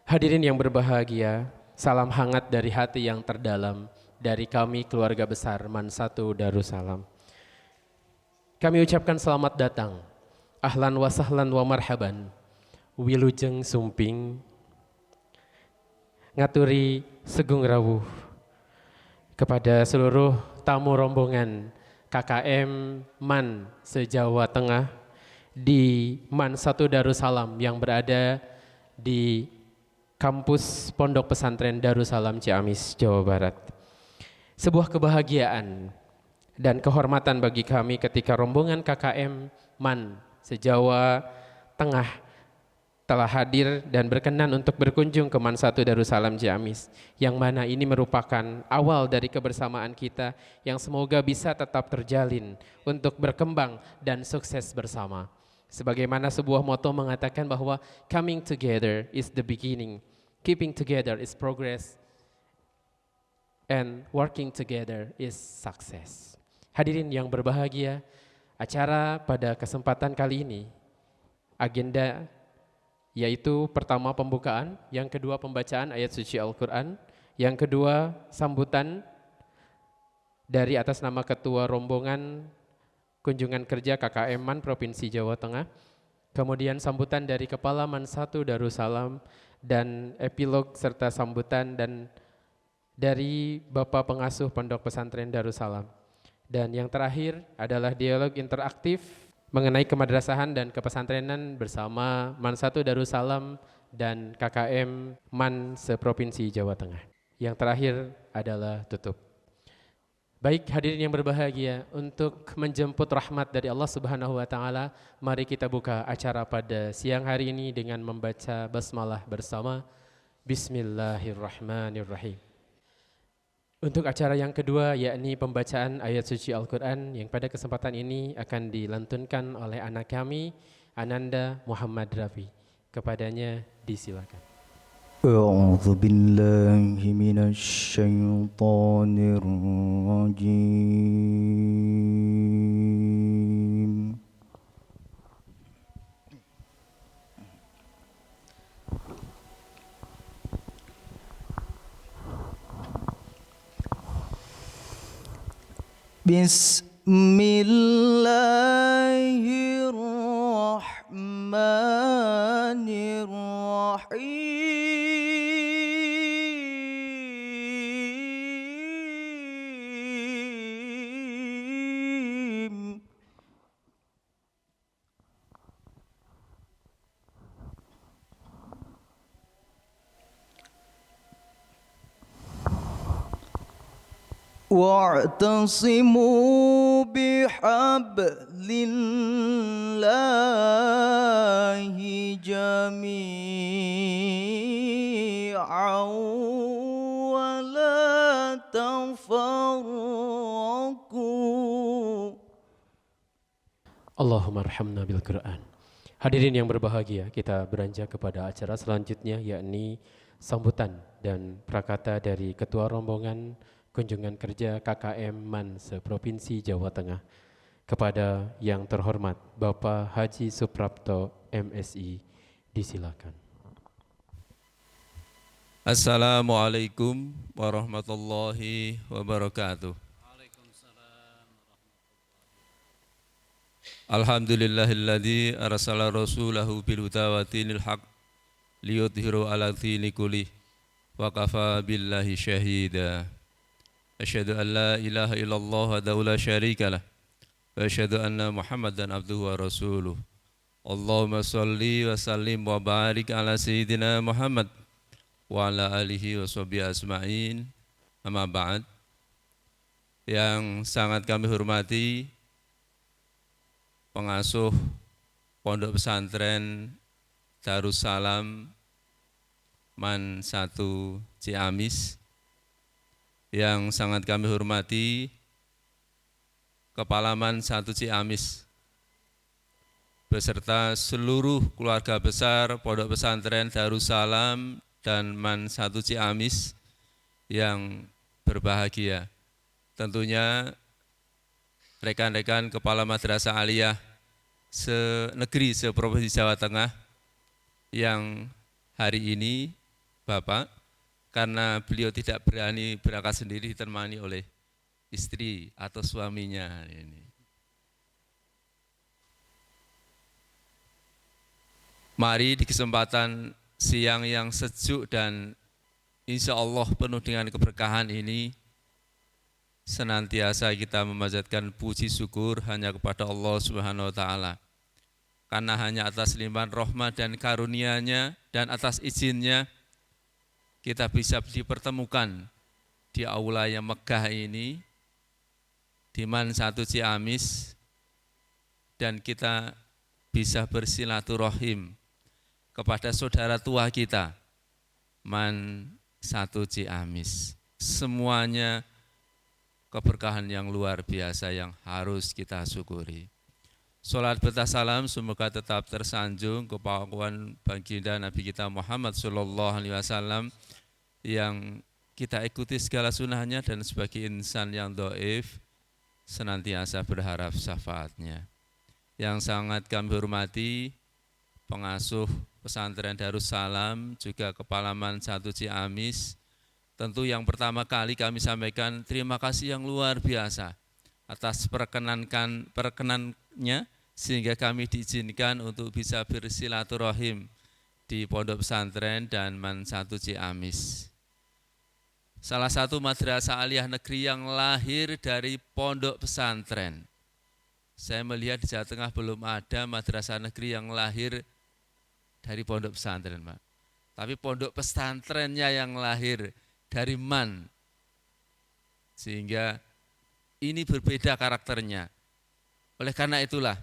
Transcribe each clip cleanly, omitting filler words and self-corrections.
Hadirin yang berbahagia, salam hangat dari hati yang terdalam dari kami keluarga besar Man 1 Darussalam. Kami ucapkan selamat datang, ahlan wa sahlan wa marhaban, wilujeng sumping, ngaturi segung rawuh kepada seluruh tamu rombongan KKM Man se-Jawa Tengah di Man 1 Darussalam yang berada di kampus Pondok Pesantren Darussalam Ciamis, Jawa Barat. Sebuah kebahagiaan dan kehormatan bagi kami ketika rombongan KKM Man se-Jawa Tengah telah hadir dan berkenan untuk berkunjung ke Man 1 Darussalam Ciamis, yang mana ini merupakan awal dari kebersamaan kita yang semoga bisa tetap terjalin untuk berkembang dan sukses bersama. Sebagaimana sebuah moto mengatakan bahwa coming together is the beginning, keeping together is progress, and working together is success. Hadirin yang berbahagia, acara pada kesempatan kali ini, agenda yaitu pertama pembukaan, yang kedua pembacaan ayat suci Al-Quran, yang kedua sambutan dari atas nama Ketua Rombongan Kunjungan Kerja KKM Man Provinsi Jawa Tengah, kemudian sambutan dari Kepala Man 1 Darussalam, dan epilog serta sambutan dan dari Bapak Pengasuh Pondok Pesantren Darussalam. Dan yang terakhir adalah dialog interaktif mengenai kemadrasahan dan kepesantrenan bersama Man 1 Darussalam dan KKM Man se-Provinsi Jawa Tengah. Yang terakhir adalah tutup. Baik hadirin yang berbahagia, untuk menjemput rahmat dari Allah Subhanahu wa taala, mari kita buka acara pada siang hari ini dengan membaca basmalah bersama. Bismillahirrahmanirrahim. Untuk acara yang kedua, yakni pembacaan ayat suci Al-Quran, yang pada kesempatan ini akan dilantunkan oleh anak kami, Ananda Muhammad Rafi. Kepadanya disilakan. أعوذ بالله من الشيطان الرجيم بسم الله الرحمن الرحيم واعتصموا بحبل الله جميعا ولا تفرقوا. Allahumma arhamna bil Quran. Hadirin yang berbahagia, kita beranjak kepada acara selanjutnya, yakni sambutan dan prakata dari Ketua Rombongan Kunjungan Kerja KKM Man se-Provinsi Jawa Tengah, kepada yang terhormat Bapak Haji Suprapto MSI, disilakan. Assalamualaikum warahmatullahi wabarakatuh. Alhamdulillahilladzi arsala rasulahu bil huda wa dinil haq liyudhiru ala dini kullih wa kafa billahi syahida. Asyhadu an la ilaha illallah wa la syarika lah wa asyhadu anna Muhammadan abduhu wa rasuluh. Allahumma shalli wa sallim wa barik ala sayyidina Muhammad wa ala alihi wa sahbihi asma'in. Amma ba'd. Yang sangat kami hormati pengasuh Pondok Pesantren Darussalam Man 1 Ciamis, yang sangat kami hormati Kepala Man 1 Ciamis beserta seluruh keluarga besar Pondok Pesantren Darussalam dan Man 1 Ciamis yang berbahagia. Tentunya rekan-rekan Kepala Madrasah Aliyah se-negeri, se-Provinsi Jawa Tengah yang hari ini bapak, karena beliau tidak berani berangkat sendiri, ditemani oleh istri atau suaminya ini. Mari di kesempatan siang yang sejuk dan insya Allah penuh dengan keberkahan ini, senantiasa kita memanjatkan puji syukur hanya kepada Allah Subhanahu wa Ta'ala. Karena hanya atas limpahan rahmat dan karunia-Nya dan atas izinnya kita bisa dipertemukan di aula yang megah ini, di Man 1 Ciamis, dan kita bisa bersilaturahim kepada saudara tua kita, Man 1 Ciamis. Semuanya keberkahan yang luar biasa yang harus kita syukuri. Salat bertah salam semoga tetap tersanjung kepada baginda Nabi kita Muhammad sallallahu alaihi wasallam yang kita ikuti segala sunnahnya, dan sebagai insan yang dhaif senantiasa berharap syafaatnya. Yang sangat kami hormati pengasuh pesantren Darussalam, juga Kepala Man 1 Ciamis. Tentu yang pertama kali kami sampaikan terima kasih yang luar biasa atas perkenannya sehingga kami diizinkan untuk bisa bersilaturahim di Pondok Pesantren dan Man 1 Ciamis. Salah satu madrasah aliyah negeri yang lahir dari pondok pesantren. Saya melihat di Jawa Tengah belum ada madrasah negeri yang lahir dari pondok pesantren, Pak. Tapi pondok pesantrennya yang lahir dari Man. Sehingga ini berbeda karakternya. Oleh karena itulah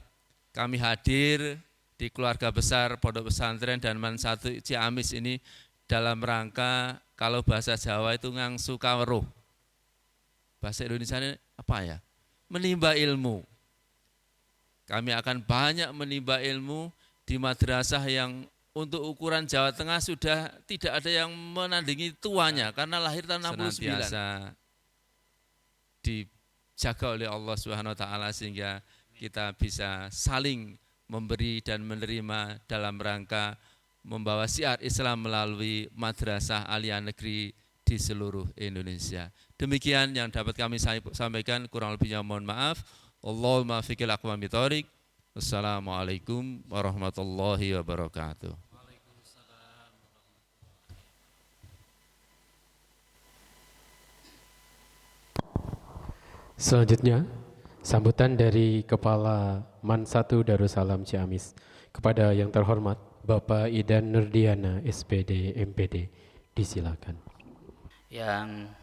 kami hadir di keluarga besar Pondok Pesantren dan Man 1 Ciamis ini dalam rangka, kalau bahasa Jawa itu ngangsu kaweruh. Bahasa Indonesia ini apa ya? Menimba ilmu. Kami akan banyak menimba ilmu di madrasah yang untuk ukuran Jawa Tengah sudah tidak ada yang menandingi tuanya karena lahir tahun 69. Senantiasa dijaga oleh Allah Subhanahu wa Ta'ala sehingga kita bisa saling memberi dan menerima dalam rangka membawa syiar Islam melalui madrasah aliyah negeri di seluruh Indonesia. Demikian yang dapat kami sampaikan, kurang lebihnya mohon maaf. Allahumma fiqil aqwam bithoriq. Wassalamualaikum warahmatullahi wabarakatuh. Selanjutnya, sambutan dari Kepala Man 1 Darussalam Ciamis kepada yang terhormat Bapak Idan Nurdiana SPD MPD, disilakan. Yang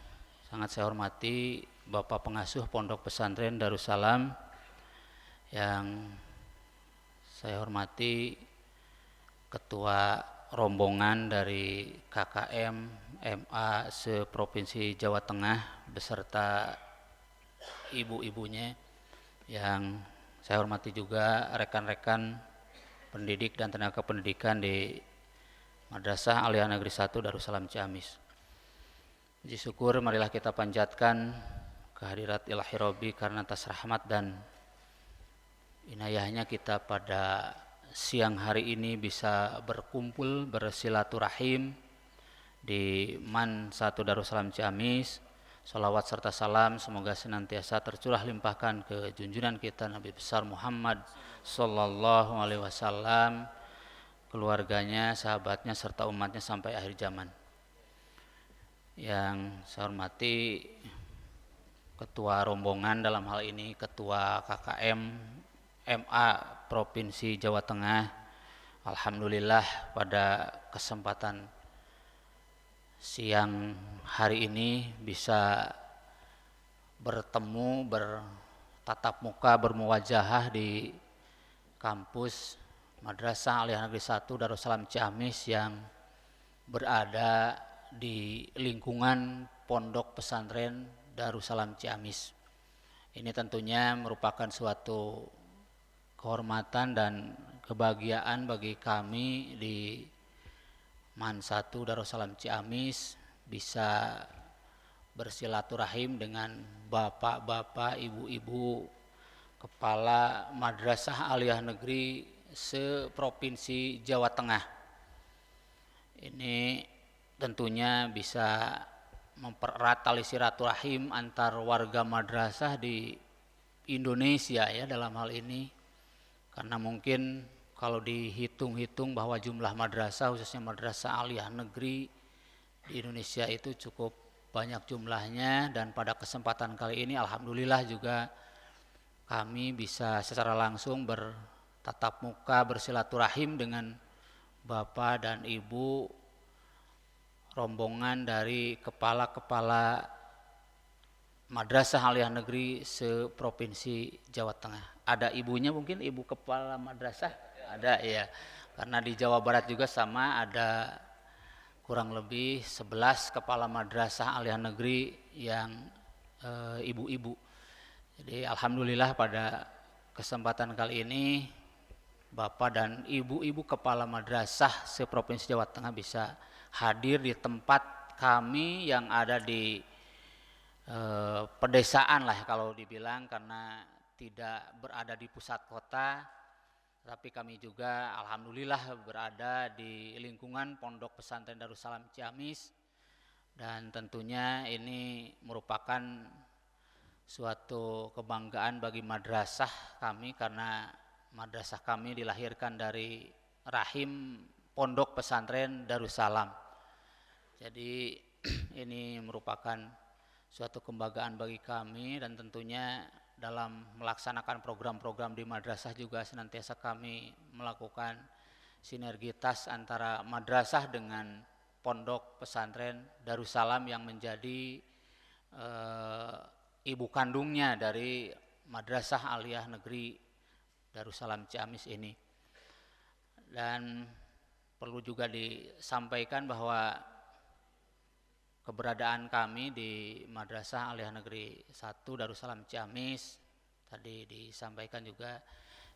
sangat saya hormati Bapak Pengasuh Pondok Pesantren Darussalam, yang saya hormati Ketua rombongan dari KKM MA se-Provinsi Jawa Tengah beserta ibu-ibunya, yang saya hormati juga rekan-rekan pendidik dan tenaga pendidikan di Madrasah Aliyah Negeri 1 Darussalam Ciamis. Puji syukur marilah kita panjatkan kehadirat Ilahi Robbi karena atas rahmat dan inayahnya kita pada siang hari ini bisa berkumpul bersilaturahim di Man 1 Darussalam Ciamis. Salawat serta salam semoga senantiasa tercurah limpahkan ke junjungan kita Nabi besar Muhammad sallallahu alaihi wasallam, keluarganya, sahabatnya serta umatnya sampai akhir zaman. Yang saya hormati Ketua rombongan dalam hal ini Ketua KKM MA Provinsi Jawa Tengah. Alhamdulillah pada kesempatan siang hari ini bisa bertemu, bertatap muka, bermuwajahah di kampus Madrasah Aliyah Negeri 1 Darussalam Ciamis yang berada di lingkungan Pondok Pesantren Darussalam Ciamis. Ini tentunya merupakan suatu kehormatan dan kebahagiaan bagi kami di Man 1 Darussalam Ciamis bisa bersilaturahim dengan bapak-bapak, ibu-ibu, kepala madrasah aliyah negeri se-Provinsi Jawa Tengah. Ini tentunya bisa mempererat tali silaturahim antar warga madrasah di Indonesia ya dalam hal ini, karena mungkin kalau dihitung-hitung bahwa jumlah madrasah khususnya madrasah aliyah negeri di Indonesia itu cukup banyak jumlahnya, dan pada kesempatan kali ini alhamdulillah juga kami bisa secara langsung bertatap muka bersilaturahim dengan Bapak dan Ibu rombongan dari kepala-kepala madrasah aliyah negeri seprovinsi Jawa Tengah. Ada ibunya mungkin, ibu kepala madrasah? Ada ya. Karena di Jawa Barat juga sama, ada kurang lebih 11 kepala madrasah aliyah negeri yang ibu-ibu. Jadi alhamdulillah pada kesempatan kali ini Bapak dan ibu-ibu kepala madrasah seprovinsi Jawa Tengah bisa hadir di tempat kami yang ada di pedesaan lah kalau dibilang, karena tidak berada di pusat kota, tapi kami juga alhamdulillah berada di lingkungan Pondok Pesantren Darussalam Ciamis, dan tentunya ini merupakan suatu kebanggaan bagi madrasah kami, karena madrasah kami dilahirkan dari rahim Pondok Pesantren Darussalam. Jadi ini merupakan suatu kebanggaan bagi kami, dan tentunya dalam melaksanakan program-program di madrasah juga senantiasa kami melakukan sinergitas antara madrasah dengan Pondok Pesantren Darussalam yang menjadi ibu kandungnya dari Madrasah Aliyah Negeri Darussalam Ciamis ini. Dan perlu juga disampaikan bahwa keberadaan kami di Madrasah Aliyah Negeri 1 Darussalam Ciamis tadi disampaikan juga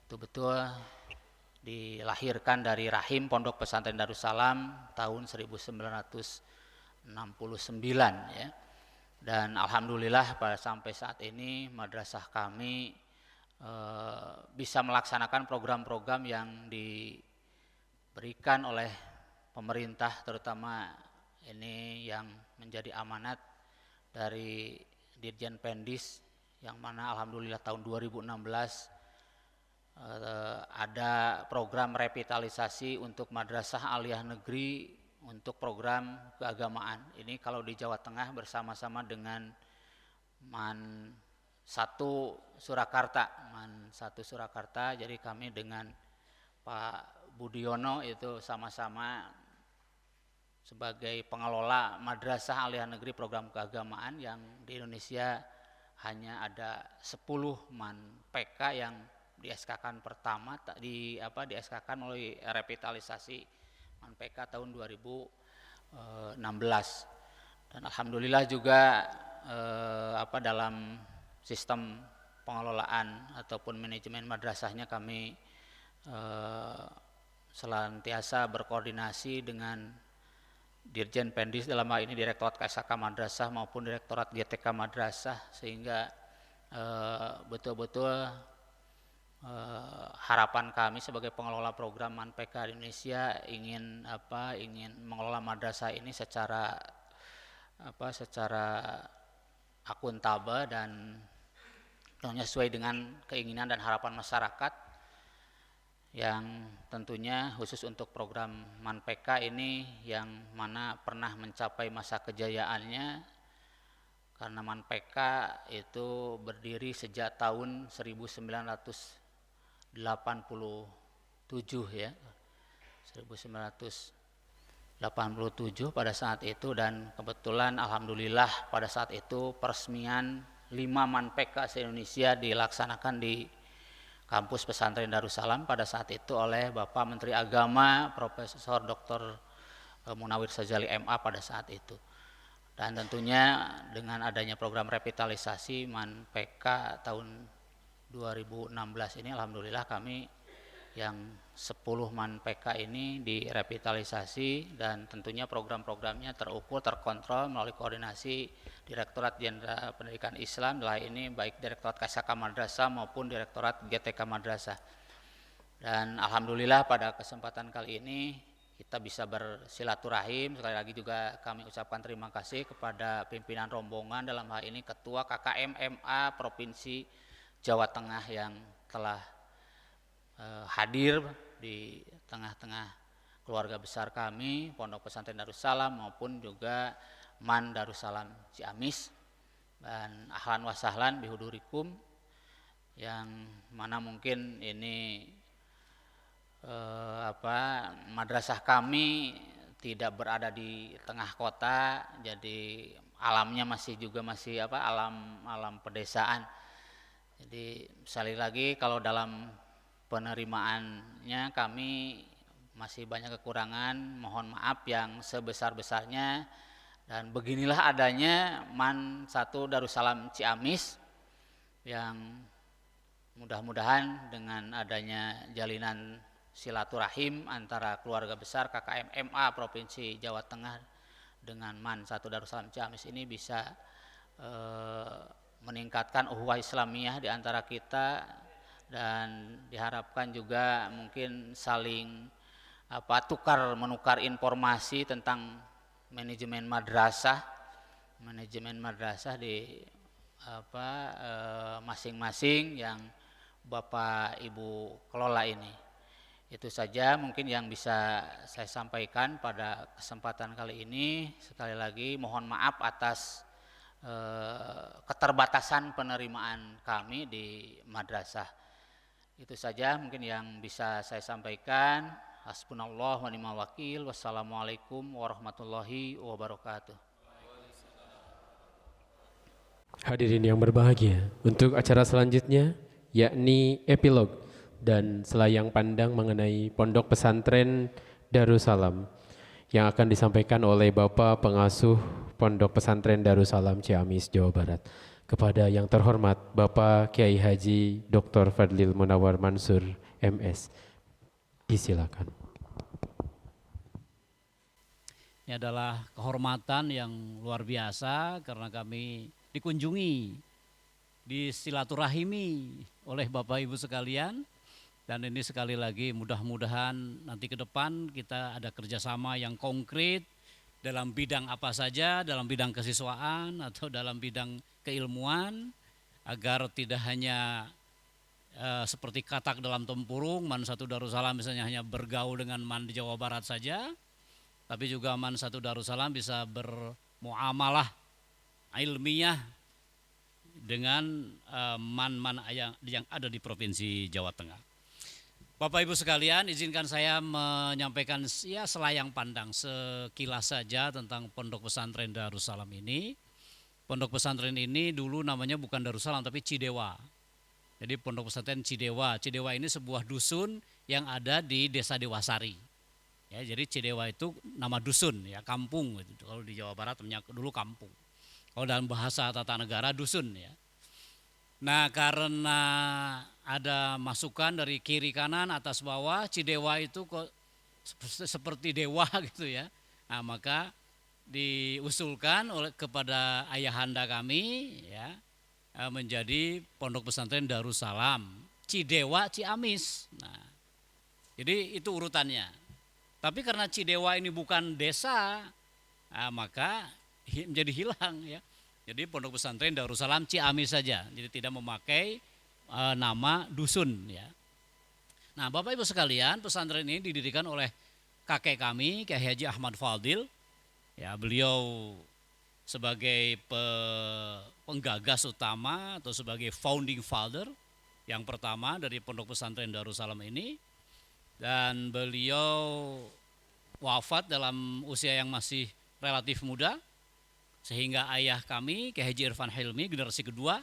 itu betul dilahirkan dari rahim Pondok Pesantren Darussalam tahun 1969 ya. Dan alhamdulillah pada sampai saat ini madrasah kami bisa melaksanakan program-program yang diberikan oleh pemerintah, terutama ini yang menjadi amanat dari Dirjen Pendis, yang mana alhamdulillah tahun 2016 ada program revitalisasi untuk madrasah aliyah negeri untuk program keagamaan. Ini kalau di Jawa Tengah bersama-sama dengan MAN 1 Surakarta. Jadi kami dengan Pak Budiono itu sama-sama sebagai pengelola madrasah aliyah negeri program keagamaan, yang di Indonesia hanya ada 10 MAN PK yang di-SK-kan pertama, di SK-kan melalui revitalisasi MAN PK tahun 2016. Dan alhamdulillah juga dalam sistem pengelolaan ataupun manajemen madrasahnya kami senantiasa berkoordinasi dengan Dirjen Pendis, dalam hal ini Direktorat KSK Madrasah maupun Direktorat GTK Madrasah, sehingga betul-betul harapan kami sebagai pengelola program MAN PK di Indonesia ingin mengelola madrasah ini secara akuntabel dan tentunya sesuai dengan keinginan dan harapan masyarakat, yang tentunya khusus untuk program MAN PK ini yang mana pernah mencapai masa kejayaannya, karena MAN PK itu berdiri sejak tahun 1987 ya, 1987 pada saat itu. Dan kebetulan alhamdulillah pada saat itu peresmian 5 MAN PK se-Indonesia dilaksanakan di kampus pesantren Darussalam pada saat itu oleh Bapak Menteri Agama Profesor Dr. Munawir Syadzali MA pada saat itu. Dan tentunya dengan adanya program revitalisasi MAN PK tahun 2016 ini alhamdulillah kami yang 10 MAN PK ini direvitalisasi, dan tentunya program-programnya terukur, terkontrol melalui koordinasi Direktorat Jenderal Pendidikan Islam, dalam ini baik Direktorat KSK Madrasah maupun Direktorat GTK Madrasah. Dan alhamdulillah pada kesempatan kali ini kita bisa bersilaturahim. Sekali lagi juga kami ucapkan terima kasih kepada pimpinan rombongan, dalam hal ini Ketua KKM MA Provinsi Jawa Tengah yang telah hadir di tengah-tengah keluarga besar kami, Pondok Pesantren Darussalam maupun juga MAN Darussalam Ciamis. Dan ahlan wa sahlan bihudurikum, yang mana mungkin ini madrasah kami tidak berada di tengah kota, jadi alamnya masih alam pedesaan. Jadi sekali lagi kalau dalam penerimaannya kami masih banyak kekurangan, mohon maaf yang sebesar-besarnya. Dan beginilah adanya MAN 1 Darussalam Ciamis, yang mudah-mudahan dengan adanya jalinan silaturahim antara keluarga besar KKM MA Provinsi Jawa Tengah dengan MAN 1 Darussalam Ciamis ini bisa meningkatkan ukhuwah Islamiyah di antara kita, dan diharapkan juga mungkin saling tukar menukar informasi tentang manajemen madrasah di masing-masing yang Bapak Ibu kelola ini. Itu saja mungkin yang bisa saya sampaikan pada kesempatan kali ini. Sekali lagi mohon maaf atas keterbatasan penerimaan kami di madrasah. Itu saja mungkin yang bisa saya sampaikan. Hasbunallah wa ni'mal wakil. Wassalamualaikum warahmatullahi wabarakatuh. Hadirin yang berbahagia, untuk acara selanjutnya yakni epilog dan selayang pandang mengenai Pondok Pesantren Darussalam yang akan disampaikan oleh Bapak Pengasuh Pondok Pesantren Darussalam Ciamis, Jawa Barat. Kepada yang terhormat Bapak Kiai Haji Dr. Fadlil Munawar Mansur MS. Disilakan. Ini adalah kehormatan yang luar biasa karena kami dikunjungi, disilaturahimi oleh Bapak Ibu sekalian. Dan ini sekali lagi mudah-mudahan nanti ke depan kita ada kerjasama yang konkret dalam bidang apa saja, dalam bidang kesiswaan atau dalam bidang keilmuan, agar tidak hanya seperti katak dalam tempurung, MAN 1 Darussalam misalnya hanya bergaul dengan MAN di Jawa Barat saja, tapi juga MAN 1 Darussalam bisa bermuamalah ilmiah dengan MAN-MAN yang ada di Provinsi Jawa Tengah. Bapak Ibu sekalian, izinkan saya menyampaikan selayang pandang sekilas saja tentang Pondok Pesantren Darussalam ini. Pondok pesantren ini dulu namanya bukan Darussalam tapi Cidewa. Jadi Pondok Pesantren Cidewa. Cidewa ini sebuah dusun yang ada di Desa Dewasari. Ya, jadi Cidewa itu nama dusun, ya, kampung. Kalau di Jawa Barat dulu kampung. Kalau dalam bahasa tata negara dusun, ya. Nah, karena ada masukan dari kiri kanan atas bawah, Cidewa itu kok seperti dewa gitu ya. Nah, maka diusulkan kepada ayahanda kami, ya, menjadi Pondok Pesantren Darussalam Cidewa Ciamis. Nah, jadi itu urutannya. Tapi karena Cidewa ini bukan desa, maka menjadi hilang, ya. Jadi Pondok Pesantren Darussalam Ciamis saja. Jadi tidak memakai nama dusun, ya. Nah, Bapak Ibu sekalian, pesantren ini didirikan oleh kakek kami, Kiai Haji Ahmad Fadil. Ya, beliau sebagai penggagas utama atau sebagai founding father yang pertama dari Pondok Pesantren Darussalam ini, dan beliau wafat dalam usia yang masih relatif muda, sehingga ayah kami Kiai Haji Irfan Hilmi generasi kedua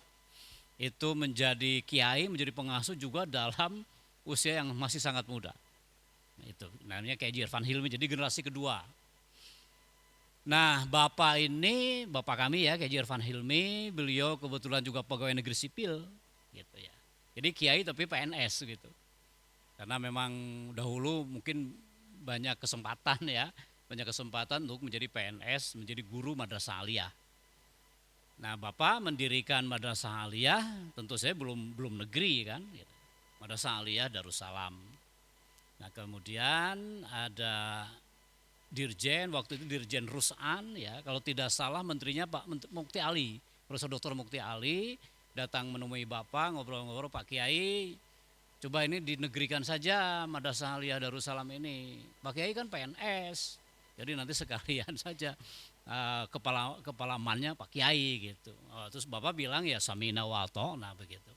itu menjadi kiai, menjadi pengasuh juga dalam usia yang masih sangat muda. Itu namanya Kiai Haji Irfan Hilmi, jadi generasi kedua. Nah, bapak kami ya, Kiai Haji Irfan Hilmi, beliau kebetulan juga pegawai negeri sipil gitu ya. Jadi kiai tapi PNS gitu. Karena memang dahulu mungkin banyak kesempatan ya, banyak kesempatan untuk menjadi PNS, menjadi guru madrasah aliyah. Nah, bapak mendirikan madrasah aliyah, tentu saya belum negeri kan, gitu. Madrasah aliyah Darussalam. Nah, kemudian ada Dirjen, waktu itu Dirjen Rusan, ya kalau tidak salah menterinya Pak Mukti Ali, Profesor Dr. Mukti Ali datang menemui Bapak, ngobrol-ngobrol, Pak Kiai, coba ini dinegerikan saja Madrasah Aliyah Darussalam ini. Pak Kiai kan PNS, jadi nanti sekalian saja kepala mannya Pak Kiai gitu. Terus Bapak bilang ya samina wa ata'na begitu.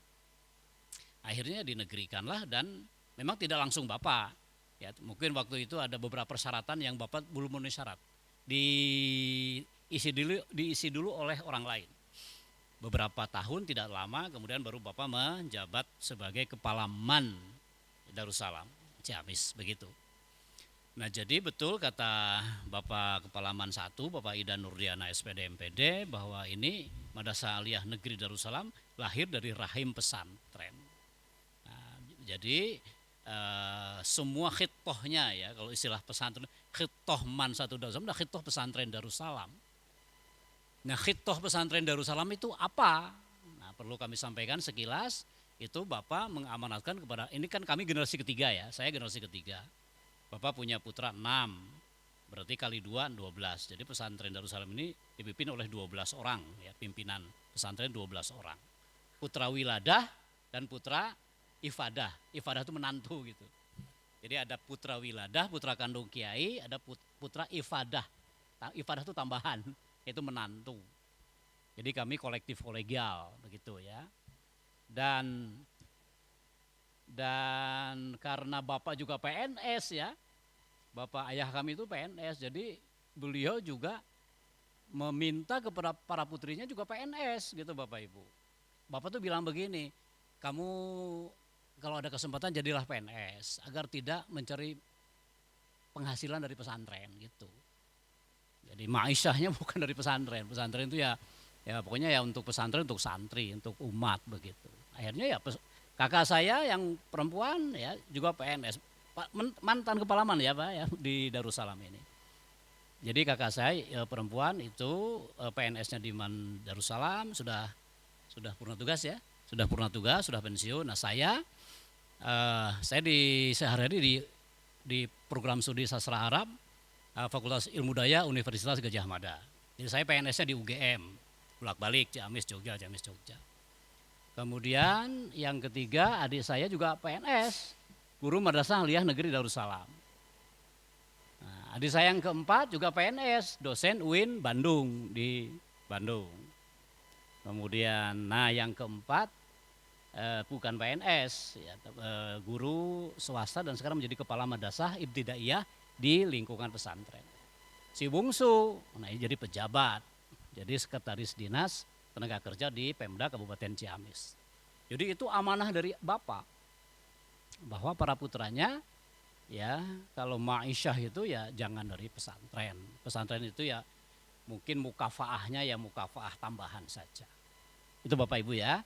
Akhirnya dinegerikanlah dan memang tidak langsung Bapak. Ya, mungkin waktu itu ada beberapa persyaratan yang Bapak belum memenuhi syarat. Diisi dulu oleh orang lain. Beberapa tahun tidak lama kemudian baru Bapak menjabat sebagai kepala MAN Darussalam Ciamis begitu. Nah, jadi betul kata Bapak Kepala MAN 1, Bapak Ida Nurdiana SPD MPD, bahwa ini Madrasah Aliyah Negeri Darussalam lahir dari rahim pesantren. Nah, jadi semua khitohnya, ya kalau istilah pesantren, khitoh MAN 1 Darussalam dan khitoh pesantren Darussalam. Nah, khitoh pesantren Darussalam itu apa? Nah, perlu kami sampaikan sekilas. Itu Bapak mengamanatkan kepada, ini kan kami generasi ketiga ya, saya generasi ketiga. Bapak punya putra 6, berarti kali 2, 12. Jadi pesantren Darussalam ini dipimpin oleh 12 orang, ya, pimpinan pesantren 12 orang. Putra Wiladah dan putra Ifadah. Ifadah itu menantu gitu. Jadi ada putra Wiladah, putra kandung Kiai, ada putra Ifadah. Ifadah itu tambahan, itu menantu. Jadi kami kolektif kolegial begitu ya. Dan karena Bapak juga PNS ya, Bapak ayah kami itu PNS, jadi beliau juga meminta kepada para putrinya juga PNS gitu Bapak Ibu. Bapak tuh bilang begini, kamu kalau ada kesempatan jadilah PNS agar tidak mencari penghasilan dari pesantren gitu. Jadi maisyahnya bukan dari pesantren, pesantren itu ya pokoknya ya untuk pesantren, untuk santri, untuk umat begitu. Akhirnya ya kakak saya yang perempuan ya juga PNS, mantan kepala MAN ya Pak ya di Darussalam ini. Jadi kakak saya perempuan itu PNS-nya di MAN Darussalam sudah purna tugas ya, sudah purna tugas, sudah pensiun. Nah saya sehari-hari di program studi sastra Arab Fakultas Ilmu Daya Universitas Gadjah Mada. Jadi saya PNS-nya di UGM, bolak-balik Ciamis Jogja, Ciamis Jogja. Kemudian yang ketiga adik saya juga PNS, guru Madrasah Aliyah Negeri Darussalam. Nah, adik saya yang keempat juga PNS, dosen UIN Bandung di Bandung. Kemudian yang keempat bukan PNS, ya, guru swasta dan sekarang menjadi kepala madrasah ibtidaiyah di lingkungan pesantren. Si bungsu, jadi pejabat, jadi sekretaris dinas tenaga kerja di Pemda Kabupaten Ciamis. Jadi itu amanah dari Bapak, bahwa para putranya ya kalau ma'isyah itu ya jangan dari pesantren. Pesantren itu ya mungkin mukafaahnya ya mukafaah tambahan saja. Itu Bapak Ibu ya.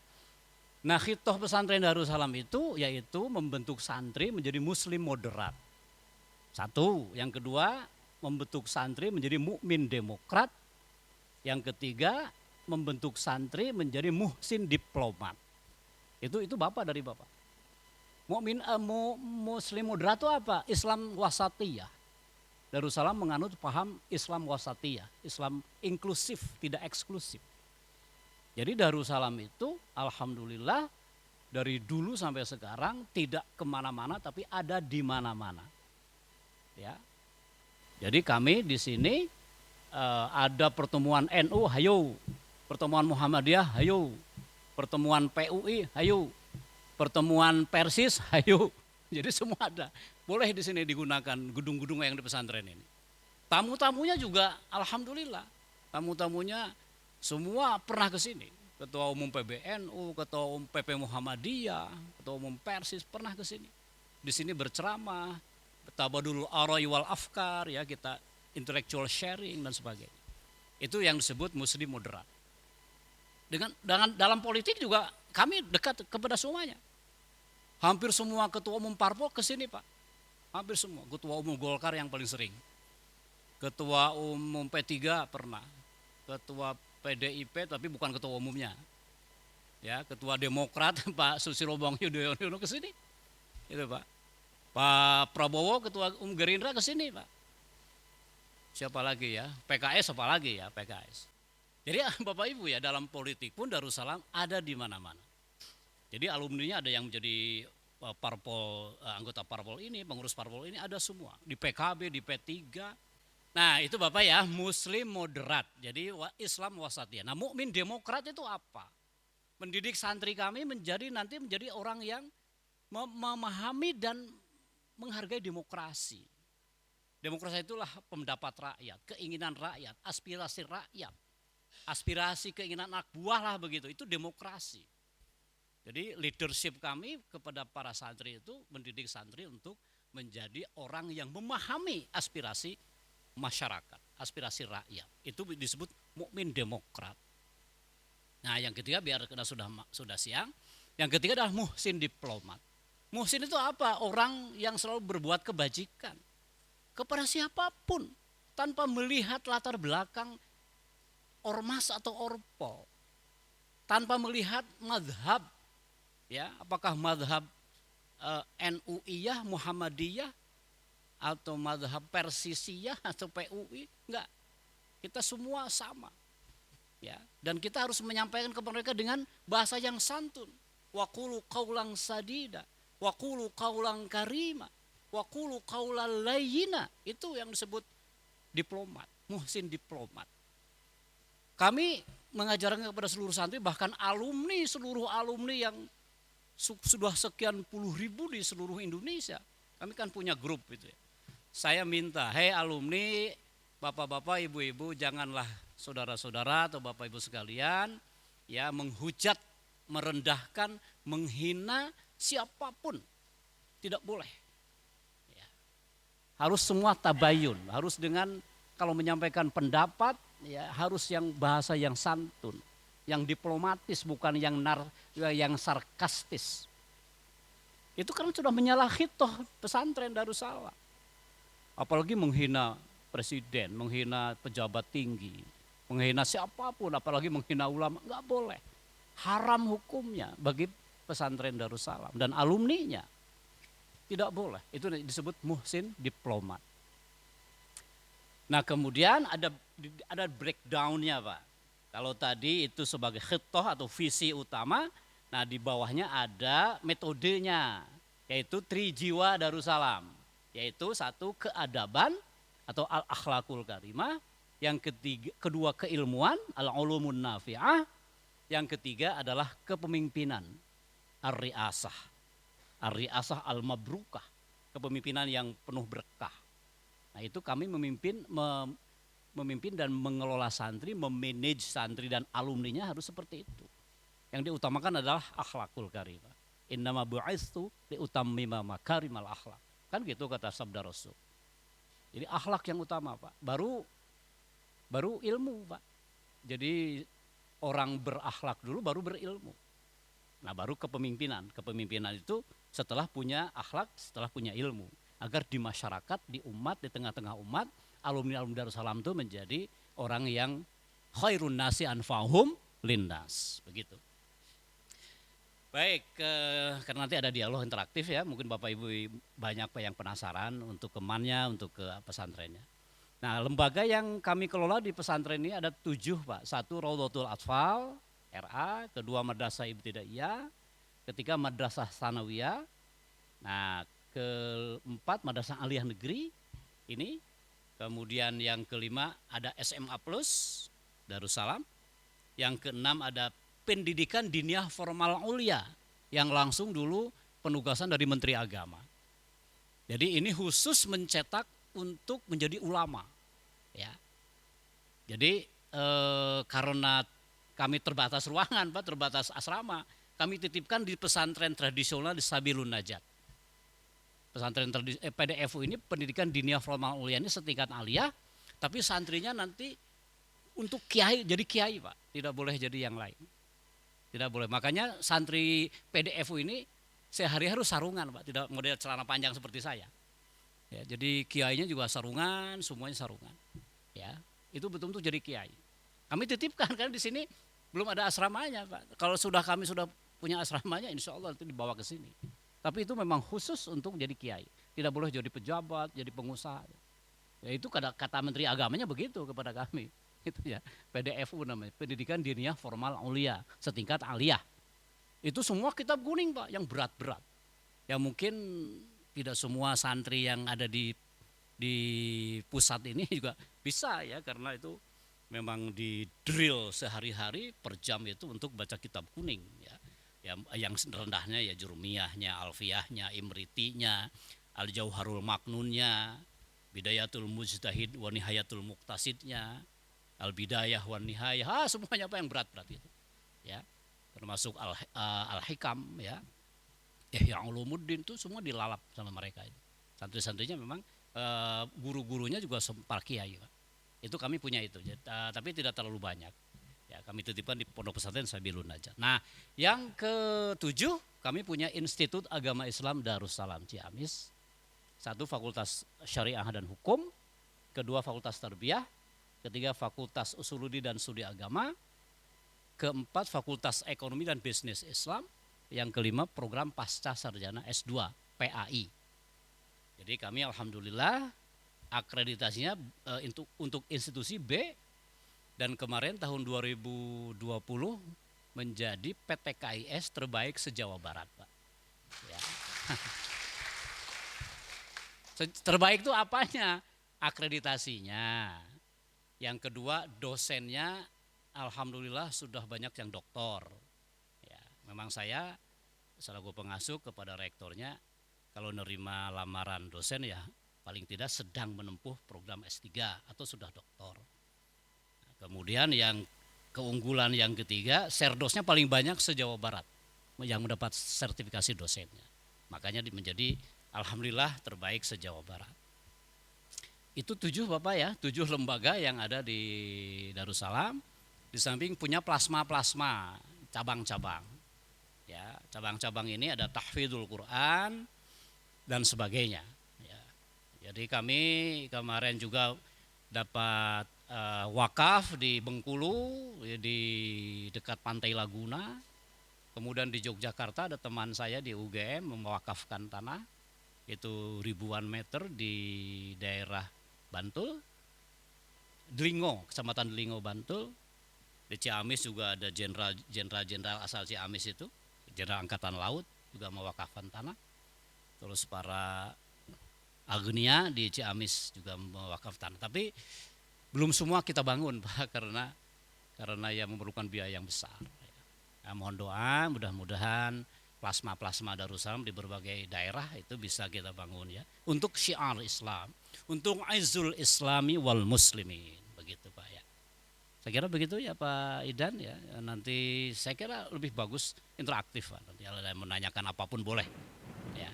Nah, khitoh pesantren Darussalam itu yaitu membentuk santri menjadi muslim moderat. Satu, yang kedua membentuk santri menjadi mukmin demokrat. Yang ketiga membentuk santri menjadi muhsin diplomat. Itu Bapak dari Bapak. Mukmin muslim moderat itu apa? Islam wasatiyah. Darussalam menganut paham Islam wasatiyah, Islam inklusif, tidak eksklusif. Jadi Darussalam itu alhamdulillah dari dulu sampai sekarang tidak kemana-mana tapi ada di mana-mana. Ya, jadi kami di sini ada pertemuan NU, hayo, pertemuan Muhammadiyah, hayo, pertemuan PUI, hayo, pertemuan Persis, hayo. Jadi semua ada. Boleh di sini digunakan gedung-gedung yang di pesantren ini. Tamu-tamunya juga alhamdulillah, tamu-tamunya semua pernah ke sini. Ketua Umum PBNU, Ketua Umum PP Muhammadiyah, Ketua Umum Persis pernah ke sini. Di sini berceramah, tabadul arai wal afkar, ya kita intellectual sharing dan sebagainya. Itu yang disebut muslim moderat. Dengan dalam politik juga kami dekat kepada semuanya. Hampir semua ketua umum parpol ke sini Pak. Hampir semua. Ketua umum Golkar yang paling sering. Ketua umum P3 pernah. Ketua PDIP tapi bukan ketua umumnya. Ya, ketua Demokrat Pak Susilo Bambang Yudhoyono ke sini. Itu Pak. Pak Prabowo ketua umum Gerindra ke sini Pak. siapa lagi ya? PKS apa lagi ya? PKS. Jadi Bapak Ibu ya, dalam politik pun Darussalam ada di mana-mana. Jadi alumninya ada yang menjadi parpol, anggota parpol ini, pengurus parpol ini ada semua. Di PKB, di P3. Nah itu Bapak ya, Muslim moderat. Jadi Islam wasatiyah. Nah mukmin demokrat itu apa? Mendidik santri kami nanti menjadi orang yang memahami dan menghargai demokrasi. Demokrasi itulah pendapat rakyat, keinginan rakyat, aspirasi rakyat. Aspirasi keinginan anak buah lah begitu, itu demokrasi. Jadi leadership kami kepada para santri itu mendidik santri untuk menjadi orang yang memahami aspirasi masyarakat, aspirasi rakyat. Itu disebut mukmin demokrat. Nah yang ketiga biar kita sudah siang, yang ketiga adalah muhsin diplomat. Muhsin itu apa? Orang yang selalu berbuat kebajikan kepada siapapun tanpa melihat latar belakang ormas atau orpol, tanpa melihat madhab, ya apakah madhab NU-iyah, Muhammadiyah, atau madhab Persisiyah atau PUI, enggak. Kita semua sama, ya. Dan kita harus menyampaikan kepada mereka dengan bahasa yang santun. Waqulu qaulan sadida, waqulu qaulan karima, waqulu qaulan layyina. Itu yang disebut diplomat, muhsin diplomat. Kami mengajarkan kepada seluruh santri, bahkan alumni, seluruh alumni yang sudah sekian puluh ribu di seluruh Indonesia. Kami kan punya grup itu ya. Saya minta, hei alumni, bapak-bapak, ibu-ibu, janganlah saudara-saudara atau bapak ibu sekalian ya menghujat, merendahkan, menghina siapapun. Tidak boleh. Ya. Harus semua tabayun, harus dengan kalau menyampaikan pendapat ya harus yang bahasa yang santun, yang diplomatis, bukan yang sarkastis. Itu kan sudah menyalahi toh pesantren Darussalam. Apalagi menghina presiden, menghina pejabat tinggi, menghina siapapun, apalagi menghina ulama, enggak boleh. Haram hukumnya bagi pesantren Darussalam dan alumninya. Tidak boleh. Itu disebut muhsin diplomat. Nah kemudian ada breakdown-nya Pak. Kalau tadi itu sebagai khitoh atau visi utama, nah di bawahnya ada metodenya, yaitu Trijiwa Darussalam. Yaitu satu keadaban atau al-akhlakul karimah, yang kedua keilmuan, al-ulumun nafi'ah, yang ketiga adalah kepemimpinan, ar-riasah, ar-riasah al-mabrukah, kepemimpinan yang penuh berkah. Nah itu kami memimpin dan mengelola santri, memanage santri dan alumninya harus seperti itu. Yang diutamakan adalah akhlakul karimah. Innama bu'itsu liutammima makarimal akhlak. Kan gitu kata sabda Rasul. Jadi akhlak yang utama Pak. Baru ilmu Pak. Jadi orang berakhlak dulu baru berilmu. Nah baru kepemimpinan. Kepemimpinan itu setelah punya akhlak, setelah punya ilmu. Agar di masyarakat, di umat, di tengah-tengah umat, alumni-alumni Darussalam itu menjadi orang yang khairun nasi anfa'hum linnas. Begitu. Baik, karena nanti ada dialog interaktif ya, mungkin Bapak Ibu banyak yang penasaran untuk kemannya, untuk ke pesantrennya. Nah lembaga yang kami kelola di pesantren ini ada 7 Pak. 1 Raudhatul Atfal, RA, kedua Madrasah Ibtidaiyah, ketiga Madrasah Sanawiyah, nah keempat Madrasah Aliyah Negeri ini, kemudian yang kelima ada SMA Plus Darussalam, yang keenam ada pendidikan diniyah formal ulia yang langsung dulu penugasan dari Menteri Agama. Jadi ini khusus mencetak untuk menjadi ulama, ya. Jadi karena kami terbatas ruangan, Pak, terbatas asrama, kami titipkan di pesantren tradisional di Sabilun Najat. Pesantren PDFU ini pendidikan diniyah formal ulia ini setingkat aliyah, tapi santrinya nanti untuk kiai, jadi kiai Pak, tidak boleh jadi yang lain. Tidak boleh, makanya santri PDFU ini sehari harus sarungan Pak, tidak model celana panjang seperti saya. Ya, jadi kiainya juga sarungan, semuanya sarungan. Ya, itu betul-betul jadi kiai. Kami titipkan karena di sini belum ada asramanya Pak. Kalau kami sudah punya asramanya, insya Allah itu dibawa ke sini. Tapi itu memang khusus untuk jadi kiai. Tidak boleh jadi pejabat, jadi pengusaha. Ya itu kata Menteri Agamanya begitu kepada kami. Itu ya, PDFU namanya, Pendidikan Diniyah Formal Aulia, setingkat aliyah. Itu semua kitab kuning Pak, yang berat-berat. Ya mungkin tidak semua santri yang ada di pusat ini juga bisa ya, karena itu memang di drill sehari-hari per jam itu untuk baca kitab kuning ya. Yang rendahnya ya Jurmiyahnya, Alfiyahnya, Imritinya, Al-Jauharul Maknunnya, Bidayatul Mujtahid wa Nihayatul Muqtasidnya, Al-Bidayah wa Nihayah, semuanya apa yang berat-berat itu. Ya. Termasuk Al-Hikam ya. Ihya Ulumuddin itu semua dilalap sama mereka itu. Santri-santrinya memang guru-gurunya juga para kiai Pak. Itu kami punya itu, tapi tidak terlalu banyak. Ya, kami titipkan di Pondok Pesantren Sabilun Najah. Nah, yang ketujuh kami punya Institut Agama Islam Darussalam Ciamis. Satu Fakultas Syariah dan Hukum, kedua Fakultas Tarbiyah, ketiga Fakultas Usuluddin dan Studi Agama, keempat Fakultas Ekonomi dan Bisnis Islam, yang kelima program Pasca Sarjana S2 PAI. Jadi kami alhamdulillah akreditasinya untuk institusi B, dan kemarin tahun 2020 menjadi PTKIS terbaik se-Jawa Barat Pak. Ya. Terbaik itu apanya? Akreditasinya. Yang kedua dosennya alhamdulillah sudah banyak yang doktor. Ya, memang saya selaku pengasuh kepada rektornya, kalau nerima lamaran dosen ya paling tidak sedang menempuh program S3 atau sudah doktor. Nah, kemudian yang keunggulan yang ketiga, serdosnya paling banyak se-Jawa Barat yang mendapat sertifikasi dosennya. Makanya menjadi alhamdulillah terbaik se-Jawa Barat. Itu 7 Bapak ya, 7 lembaga yang ada di Darussalam. Di samping punya plasma-plasma, cabang-cabang. Ya, cabang-cabang ini ada tahfidzul Quran dan sebagainya. Ya. Jadi kami kemarin juga dapat wakaf di Bengkulu, di dekat Pantai Laguna. Kemudian di Yogyakarta ada teman saya di UGM mewakafkan tanah, itu ribuan meter di daerah Bantul, Delingo, Kecamatan Delingo Bantul. Di Ciamis juga ada jenderal asal Ciamis itu, Jenderal Angkatan Laut juga mewakafkan tanah. Terus para Agnia di Ciamis juga mewakafkan tanah. Tapi belum semua kita bangun Pak, karena ya memerlukan biaya yang besar. Ya, mohon doa, mudah-mudahan plasma-plasma Darussalam di berbagai daerah itu bisa kita bangun ya. Untuk syiar Islam, untuk aizul islami wal muslimin, begitu Pak ya. Saya kira begitu ya Pak Idan ya. Nanti saya kira lebih bagus interaktif Pak. Nanti kalau ada yang menanyakan apapun boleh. Ya.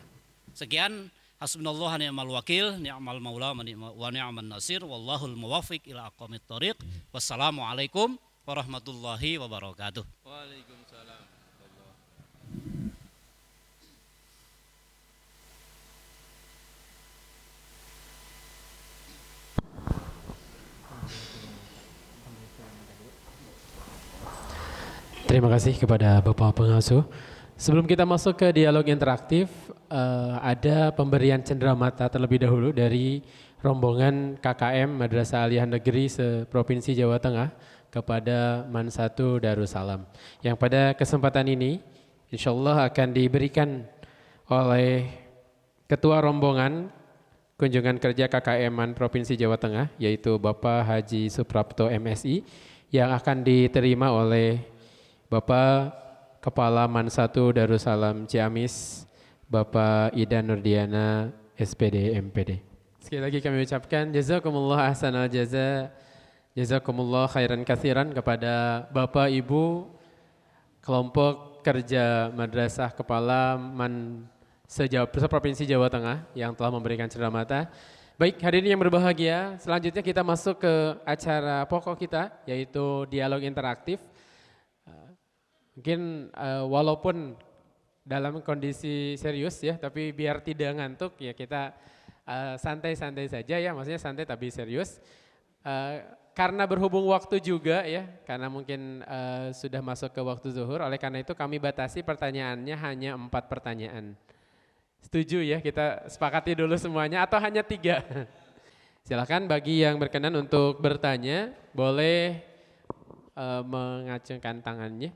Sekian, hasbunallah wa ni'mal wakil, ni'mal maula wa ni'man nasir, wallahul muwaffiq ila aqwamit thoriq. Wassalamualaikum warahmatullahi wabarakatuh. Waalaikumsalam. Terima kasih kepada Bapak Pengasuh. Sebelum kita masuk ke dialog interaktif, ada pemberian cenderamata terlebih dahulu dari rombongan KKM Madrasah Aliyah Negeri se-Provinsi Jawa Tengah kepada Man 1 Darussalam. Yang pada kesempatan ini insyaallah akan diberikan oleh Ketua Rombongan Kunjungan Kerja KKM Man Provinsi Jawa Tengah, yaitu Bapak Haji Suprapto MSI, yang akan diterima oleh Bapak Kepala Man 1 Darussalam Ciamis, Bapak Ida Nurdiana SPD MPD. Sekali lagi kami ucapkan jazakumullah ahsanal jaza, jazakumullah khairan katsiran kepada Bapak Ibu kelompok kerja Madrasah Kepala Man se-Provinsi Jawa Tengah yang telah memberikan ceramata. Baik, hadirin yang berbahagia, selanjutnya kita masuk ke acara pokok kita, yaitu dialog interaktif. Mungkin walaupun dalam kondisi serius ya, tapi biar tidak ngantuk ya kita santai-santai saja ya, maksudnya santai tapi serius. Karena berhubung waktu juga ya, karena mungkin sudah masuk ke waktu zuhur, oleh karena itu kami batasi pertanyaannya hanya 4 pertanyaan. Setuju ya, kita sepakati dulu semuanya atau hanya 3? Silakan bagi yang berkenan untuk bertanya, boleh mengacungkan tangannya.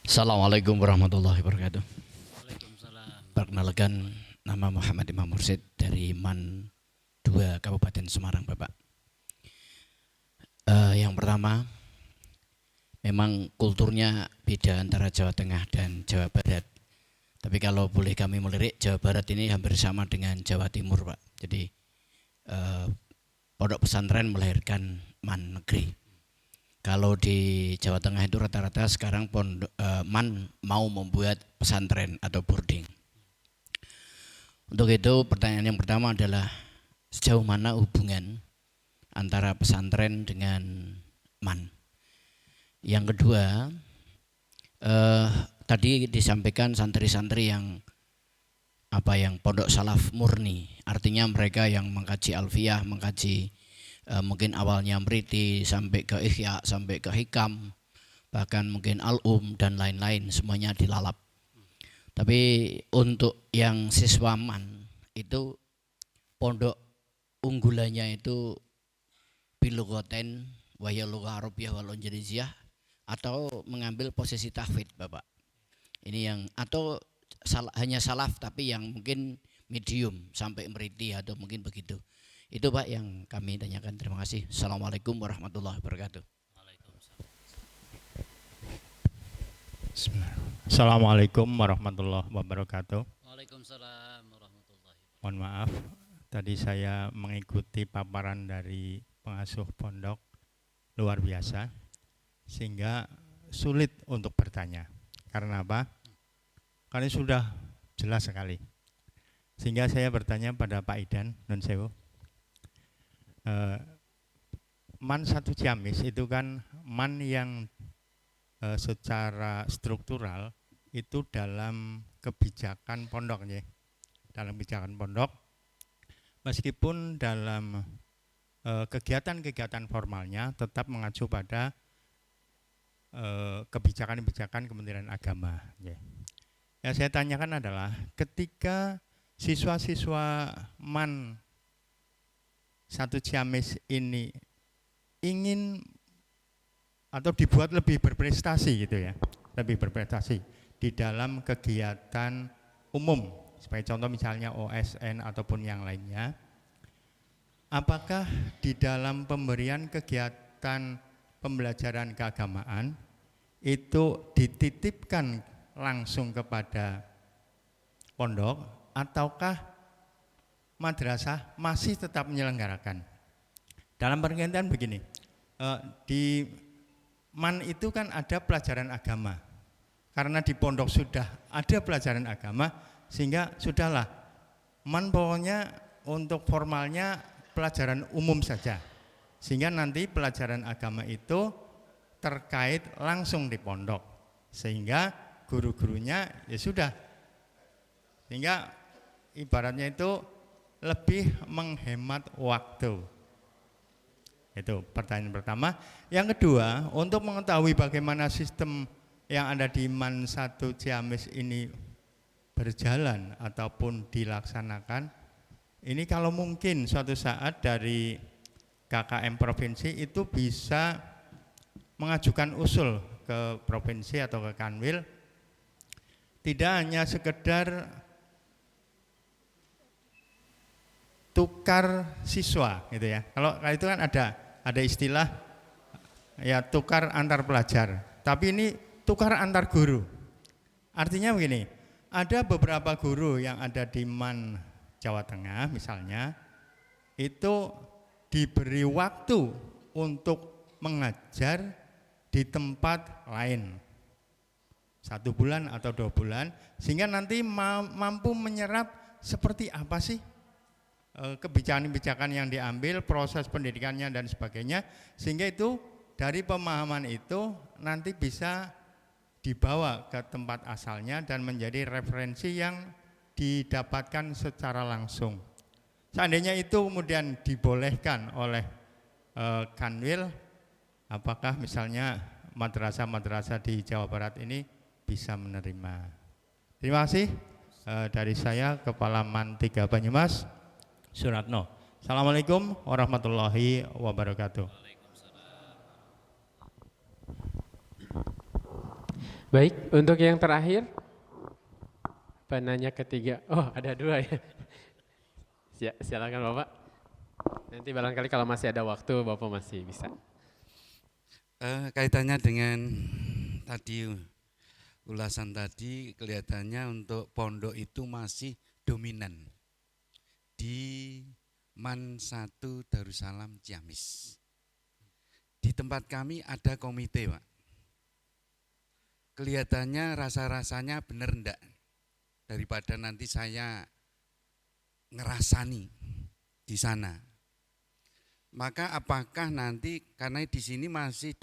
Assalamualaikum warahmatullahi wabarakatuh. Waalaikumsalam. Perkenalkan, nama Muhammad Imam Mursid dari MAN 2 Kabupaten Semarang, Bapak. Yang pertama, memang kulturnya beda antara Jawa Tengah dan Jawa Barat. Tapi kalau boleh kami melirik, Jawa Barat ini hampir sama dengan Jawa Timur, Pak. Jadi pondok pesantren melahirkan MAN negeri. Kalau di Jawa Tengah itu rata-rata sekarang MAN mau membuat pesantren atau boarding. Untuk itu pertanyaan yang pertama adalah sejauh mana hubungan antara pesantren dengan MAN. Yang kedua, tadi disampaikan santri-santri yang pondok salaf murni, artinya mereka yang mengkaji alfiyah, mengkaji mungkin awalnya Mriti sampai ke Ihya, sampai ke Hikam, bahkan mungkin Al-Um dan lain-lain, semuanya dilalap. Tapi untuk yang siswa MAN itu pondok unggulannya itu bilugoten waya lugha Arabiyah wal Indonesia, atau mengambil posisi tahfidz, Bapak. Ini yang atau hanya salaf tapi yang mungkin medium sampai Mriti atau mungkin begitu. Itu Pak yang kami tanyakan. Terima kasih. Assalamualaikum warahmatullahi wabarakatuh. Assalamualaikum warahmatullahi wabarakatuh. Waalaikumsalam warahmatullahi wabarakatuh. Mohon maaf, tadi saya mengikuti paparan dari pengasuh pondok luar biasa, sehingga sulit untuk bertanya. Karena apa? Karena sudah jelas sekali. Sehingga saya bertanya pada Pak Idan, Nun Sewu. MAN 1 Ciamis itu kan MAN yang secara struktural itu dalam kebijakan pondok, ya. Dalam kebijakan pondok, meskipun dalam kegiatan-kegiatan formalnya tetap mengacu pada kebijakan-kebijakan Kementerian Agama, ya. Yang saya tanyakan adalah ketika siswa-siswa MAN 1 Ciamis ini ingin atau dibuat lebih berprestasi gitu ya, lebih berprestasi di dalam kegiatan umum, sebagai contoh misalnya OSN ataupun yang lainnya, apakah di dalam pemberian kegiatan pembelajaran keagamaan itu dititipkan langsung kepada pondok ataukah madrasah masih tetap menyelenggarakan? Dalam pengertian begini, di MAN itu kan ada pelajaran agama, karena di pondok sudah ada pelajaran agama, sehingga sudahlah MAN pokoknya untuk formalnya pelajaran umum saja, sehingga nanti pelajaran agama itu terkait langsung di pondok, sehingga guru-gurunya ya sudah, sehingga ibaratnya itu lebih menghemat waktu. Itu pertanyaan pertama. Yang kedua, untuk mengetahui bagaimana sistem yang ada di MAN 1 Ciamis ini berjalan ataupun dilaksanakan, ini kalau mungkin suatu saat dari KKM provinsi itu bisa mengajukan usul ke provinsi atau ke Kanwil, tidak hanya sekedar tukar siswa gitu ya. Kalau itu kan ada istilah ya tukar antar pelajar, tapi ini tukar antar guru. Artinya begini, ada beberapa guru yang ada di MAN Jawa Tengah misalnya, itu diberi waktu untuk mengajar di tempat lain 1 bulan atau 2 bulan, sehingga nanti mampu menyerap seperti apa sih kebijakan-kebijakan yang diambil, proses pendidikannya dan sebagainya, sehingga itu dari pemahaman itu nanti bisa dibawa ke tempat asalnya dan menjadi referensi yang didapatkan secara langsung. Seandainya itu kemudian dibolehkan oleh Kanwil, apakah misalnya madrasah-madrasah di Jawa Barat ini bisa menerima? Terima kasih dari saya, Kepala MAN 3 Banyumas, Suratno. Assalamualaikum warahmatullahi wabarakatuh. Baik, untuk yang terakhir, penanya ketiga. Oh, ada dua ya. Silakan Bapak. Nanti barangkali kalau masih ada waktu, Bapak masih bisa. Kaitannya dengan tadi ulasan tadi, kelihatannya untuk pondok itu masih dominan di MAN 1 Darussalam Ciamis. Di tempat kami ada komite, Pak. Kelihatannya rasa-rasanya benar enggak, daripada nanti saya ngerasani di sana. Maka apakah nanti karena di sini masih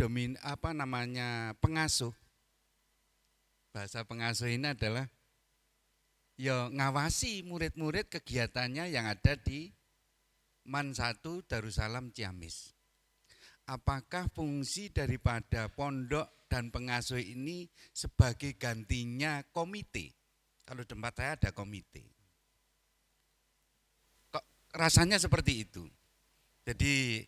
pengasuh. Bahasa pengasuh ini adalah ya ngawasi murid-murid kegiatannya yang ada di MAN 1 Darussalam Ciamis. Apakah fungsi daripada pondok dan pengasuh ini sebagai gantinya komite? Kalau di tempat saya ada komite. Kok rasanya seperti itu? Jadi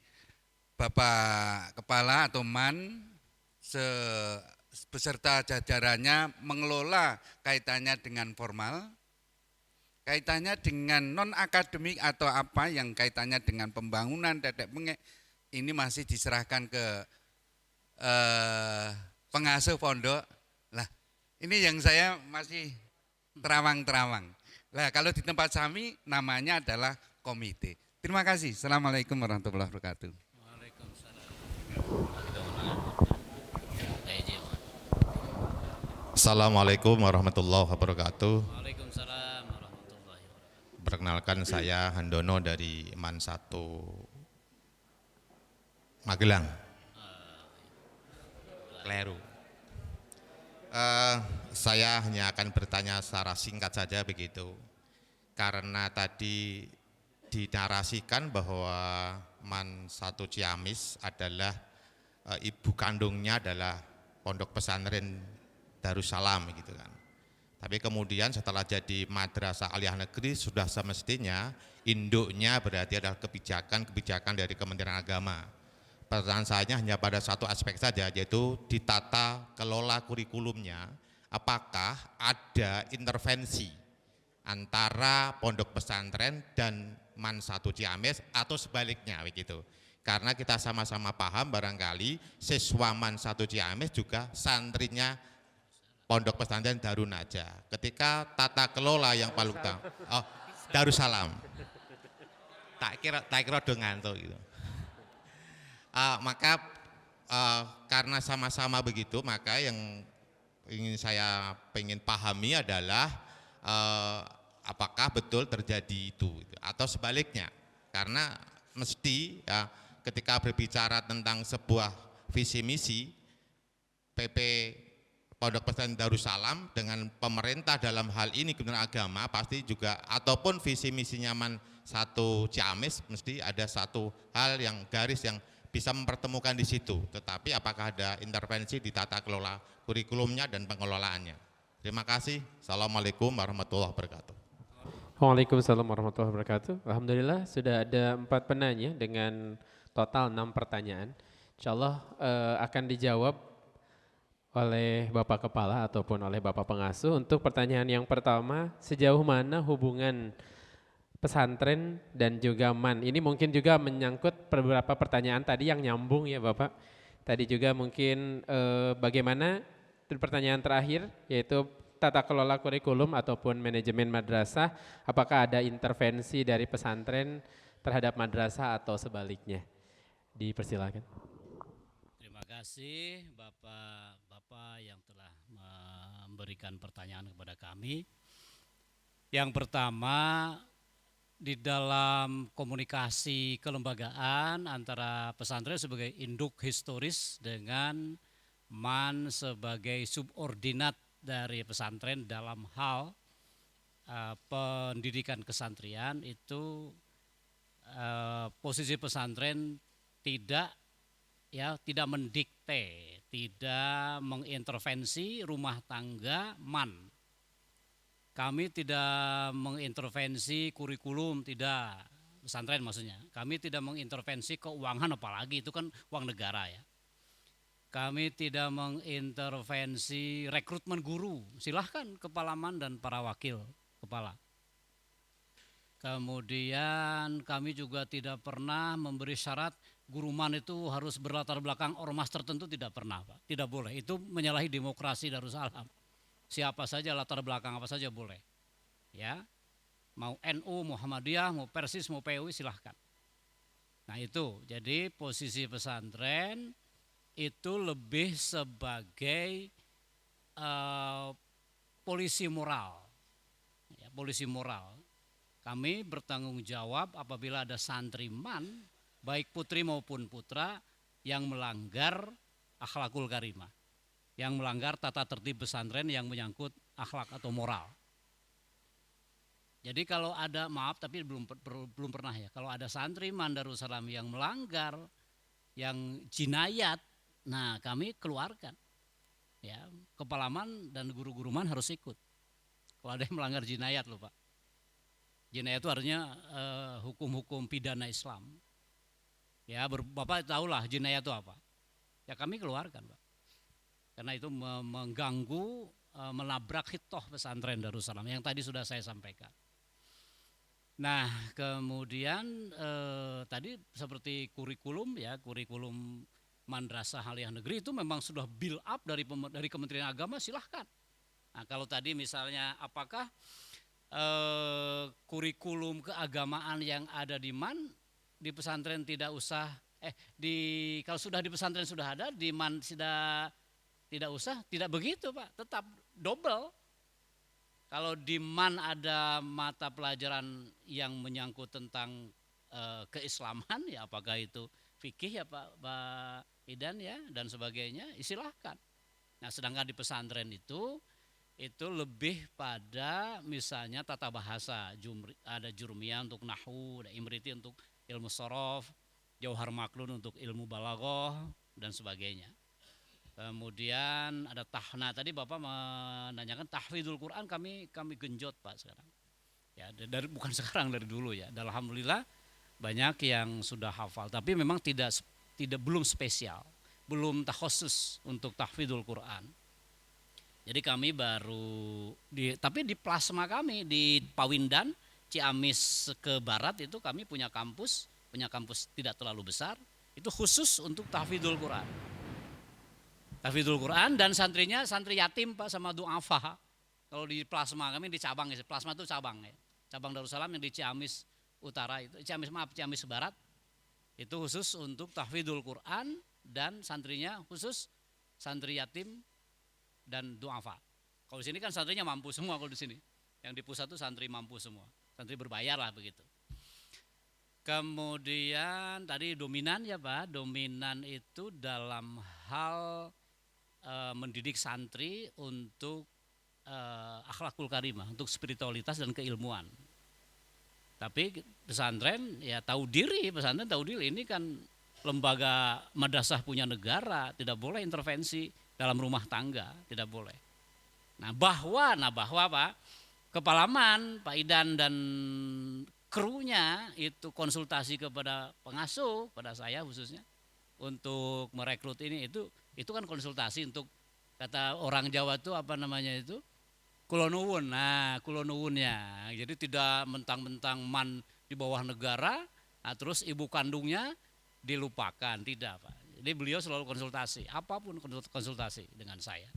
Bapak Kepala atau MAN beserta jajarannya mengelola kaitannya dengan formal, kaitannya dengan non-akademik atau apa yang kaitannya dengan pembangunan tetek bengek, ini masih diserahkan ke pengasuh pondok. Lah, ini yang saya masih terawang-terawang. Lah, kalau di tempat kami namanya adalah komite. Terima kasih. Assalamualaikum warahmatullahi wabarakatuh. Assalamualaikum warahmatullahi wabarakatuh. Waalaikumsalam warahmatullahi wabarakatuh. Perkenalkan saya Handono dari MAN 1 Magelang. Kleru. Saya hanya akan bertanya secara singkat saja begitu. Karena tadi dinarasikan bahwa MAN 1 Ciamis adalah ibu kandungnya adalah Pondok Pesantren Darussalam gitu kan. Tapi kemudian setelah jadi madrasah aliyah negeri sudah semestinya induknya berarti adalah kebijakan dari Kementerian Agama. Pertanyaan saya hanya pada satu aspek saja, yaitu ditata kelola kurikulumnya. Apakah ada intervensi antara pondok pesantren dan MAN 1 Ciamis atau sebaliknya begitu? Karena kita sama-sama paham barangkali siswa MAN 1 Ciamis juga santrinya Pondok Pesantren Darun Najah. Ketika tata kelola yang paling utama, Darussalam. Tak kira dengan tuh gitu. Maka karena sama-sama begitu, maka yang ingin saya pahami adalah apakah betul terjadi itu atau sebaliknya. Karena mesti ya, ketika berbicara tentang sebuah visi misi PP Pondok Pesantren Darussalam dengan pemerintah dalam hal ini Kementerian Agama pasti juga, ataupun visi misinya MAN 1 Ciamis mesti ada satu hal yang garis yang bisa mempertemukan di situ. Tetapi apakah ada intervensi di tata kelola kurikulumnya dan pengelolaannya? Terima kasih. Assalamualaikum warahmatullahi wabarakatuh. Waalaikumsalam warahmatullahi wabarakatuh. Alhamdulillah sudah ada 4 penanya dengan total 6 pertanyaan. Insyaallah akan dijawab oleh Bapak Kepala ataupun oleh Bapak Pengasuh. Untuk pertanyaan yang pertama, sejauh mana hubungan pesantren dan juga MAN? Ini mungkin juga menyangkut beberapa pertanyaan tadi yang nyambung ya Bapak. Tadi juga mungkin bagaimana pertanyaan terakhir, yaitu tata kelola kurikulum ataupun manajemen madrasah, apakah ada intervensi dari pesantren terhadap madrasah atau sebaliknya? Dipersilakan. Terima kasih Bapak-Bapak yang telah memberikan pertanyaan kepada kami. Yang pertama, di dalam komunikasi kelembagaan antara pesantren sebagai induk historis dengan MAN sebagai subordinat dari pesantren dalam hal pendidikan kesantrian itu posisi pesantren tidak mendikte, tidak mengintervensi rumah tangga MAN. Kami tidak mengintervensi kurikulum, tidak. pesantren maksudnya. Kami tidak mengintervensi keuangan, apalagi itu kan uang negara ya. Kami tidak mengintervensi rekrutmen guru, silahkan kepala man dan para wakil kepala. Kemudian kami juga tidak pernah memberi syarat guru man itu harus berlatar belakang ormas tertentu, tidak pernah Pak, tidak boleh. Itu menyalahi demokrasi Darussalam. Siapa saja latar belakang apa saja boleh. Ya, mau NU, Muhammadiyah, mau Persis, mau PUI silahkan. Nah itu, jadi posisi pesantren itu lebih sebagai polisi moral. Ya, polisi moral. Kami bertanggung jawab apabila ada santriman, baik putri maupun putra, yang melanggar akhlakul karimah, yang melanggar tata tertib pesantren yang menyangkut akhlak atau moral. Jadi kalau ada, maaf tapi belum pernah ya, kalau ada santriman Darussalam yang melanggar, yang jinayat, nah kami keluarkan. Ya, kepala man dan guru-guru man harus ikut. Kalau ada yang melanggar jinayat loh Pak. Jinayat itu artinya hukum-hukum pidana Islam. Ya, Bapak tahulah jinayat itu apa. Ya kami keluarkan Pak. Karena itu mengganggu, menabrak hitoh pesantren Darussalam yang tadi sudah saya sampaikan. Nah kemudian tadi seperti kurikulum ya, kurikulum Madrasah Aliyah Negeri itu memang sudah build up dari Kementerian Agama, silahkan. Nah kalau tadi misalnya apakah kurikulum keagamaan yang ada di MAN di pesantren tidak usah, kalau sudah di pesantren sudah ada, di MAN sudah tidak usah, tidak begitu Pak, tetap double. Kalau di MAN ada mata pelajaran yang menyangkut tentang keislaman, ya apakah itu fikih ya Pak Idan ya dan sebagainya, silahkan. Nah sedangkan di pesantren itu lebih pada misalnya tata bahasa, ada jurumiyah untuk nahwu, ada imriti untuk ilmu sorof, jauhar maklun untuk ilmu balaghah dan sebagainya. Kemudian ada tahna, tadi Bapak menanyakan tahfidzul Quran, kami genjot Pak sekarang. Ya, bukan sekarang, dari dulu ya. Dan alhamdulillah banyak yang sudah hafal, tapi memang belum spesial, belum takhusus untuk tahfidzul Quran. Jadi kami baru tapi di plasma kami di Pawindan, Ciamis ke barat itu kami punya kampus tidak terlalu besar, itu khusus untuk tahfidzul Quran. Tahfidzul Quran dan santrinya santri yatim Pak sama du'afa. Kalau di plasma kami di cabang, plasma itu cabang ya. Cabang Darussalam yang di Ciamis Utara itu, Ciamis Barat itu khusus untuk tahfidzul Quran dan santrinya khusus santri yatim dan du'afa. Kalau di sini kan santrinya mampu semua kalau di sini. Yang di pusat itu santri mampu semua. Santri berbayar lah begitu. Kemudian tadi dominan ya Pak, dominan itu dalam hal mendidik santri untuk akhlakul karimah, untuk spiritualitas dan keilmuan. Tapi pesantren ya tahu diri, pesantren tahu diri, ini kan lembaga madrasah punya negara, tidak boleh intervensi dalam rumah tangga, tidak boleh. Nah bahwa Pak Kepala MAN, Pak Idan dan krunya itu konsultasi kepada pengasuh, pada saya khususnya untuk merekrut ini, itu kan konsultasi untuk, kata orang Jawa itu apa namanya itu, kulonuwun. Nah kulonuwunnya, jadi tidak mentang-mentang MAN di bawah negara, nah terus ibu kandungnya dilupakan, tidak Pak. Jadi beliau selalu konsultasi, apapun konsultasi dengan saya.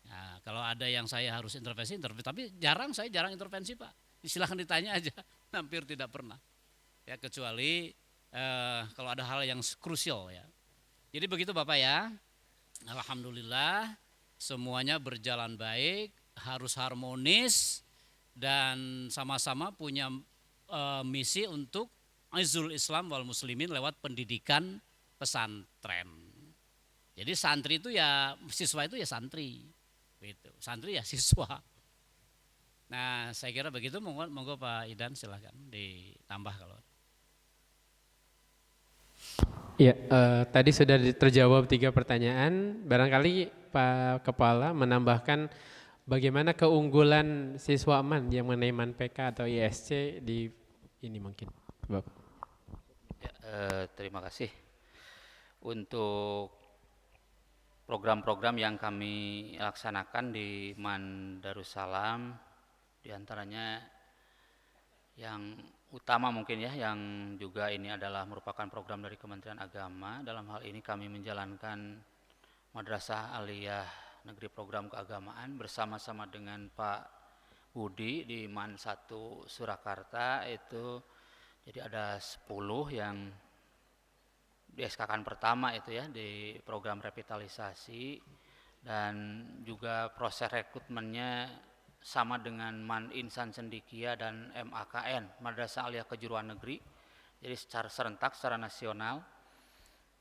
Nah, kalau ada yang saya harus intervensi, tapi saya jarang intervensi Pak. Silahkan ditanya aja, hampir tidak pernah. Ya kecuali kalau ada hal yang krusial ya. Jadi begitu Bapak ya. Alhamdulillah semuanya berjalan baik, harus harmonis dan sama-sama punya misi untuk izul Islam wal muslimin lewat pendidikan pesantren. Jadi santri itu ya, siswa itu ya santri, gitu. Santri ya siswa. Nah saya kira begitu, monggo Pak Idan silahkan ditambah kalau. Ya, tadi sudah terjawab 3 pertanyaan. Barangkali Pak Kepala menambahkan bagaimana keunggulan siswa MAN yang mengenai MAN PK atau ISC di ini mungkin. Bapak. Ya, terima kasih untuk program-program yang kami laksanakan di Man Darussalam, diantaranya yang utama mungkin ya, yang juga ini adalah merupakan program dari Kementerian Agama. Dalam hal ini kami menjalankan Madrasah Aliyah Negeri Program Keagamaan bersama-sama dengan Pak Budi di Man 1 Surakarta. Itu jadi ada 10 yang di SK-kan pertama itu ya, di program revitalisasi, dan juga proses rekrutmennya sama dengan Man Insan Cendekia dan MAKN, Madrasah Aliyah Kejuruan Negeri, jadi secara serentak, secara nasional,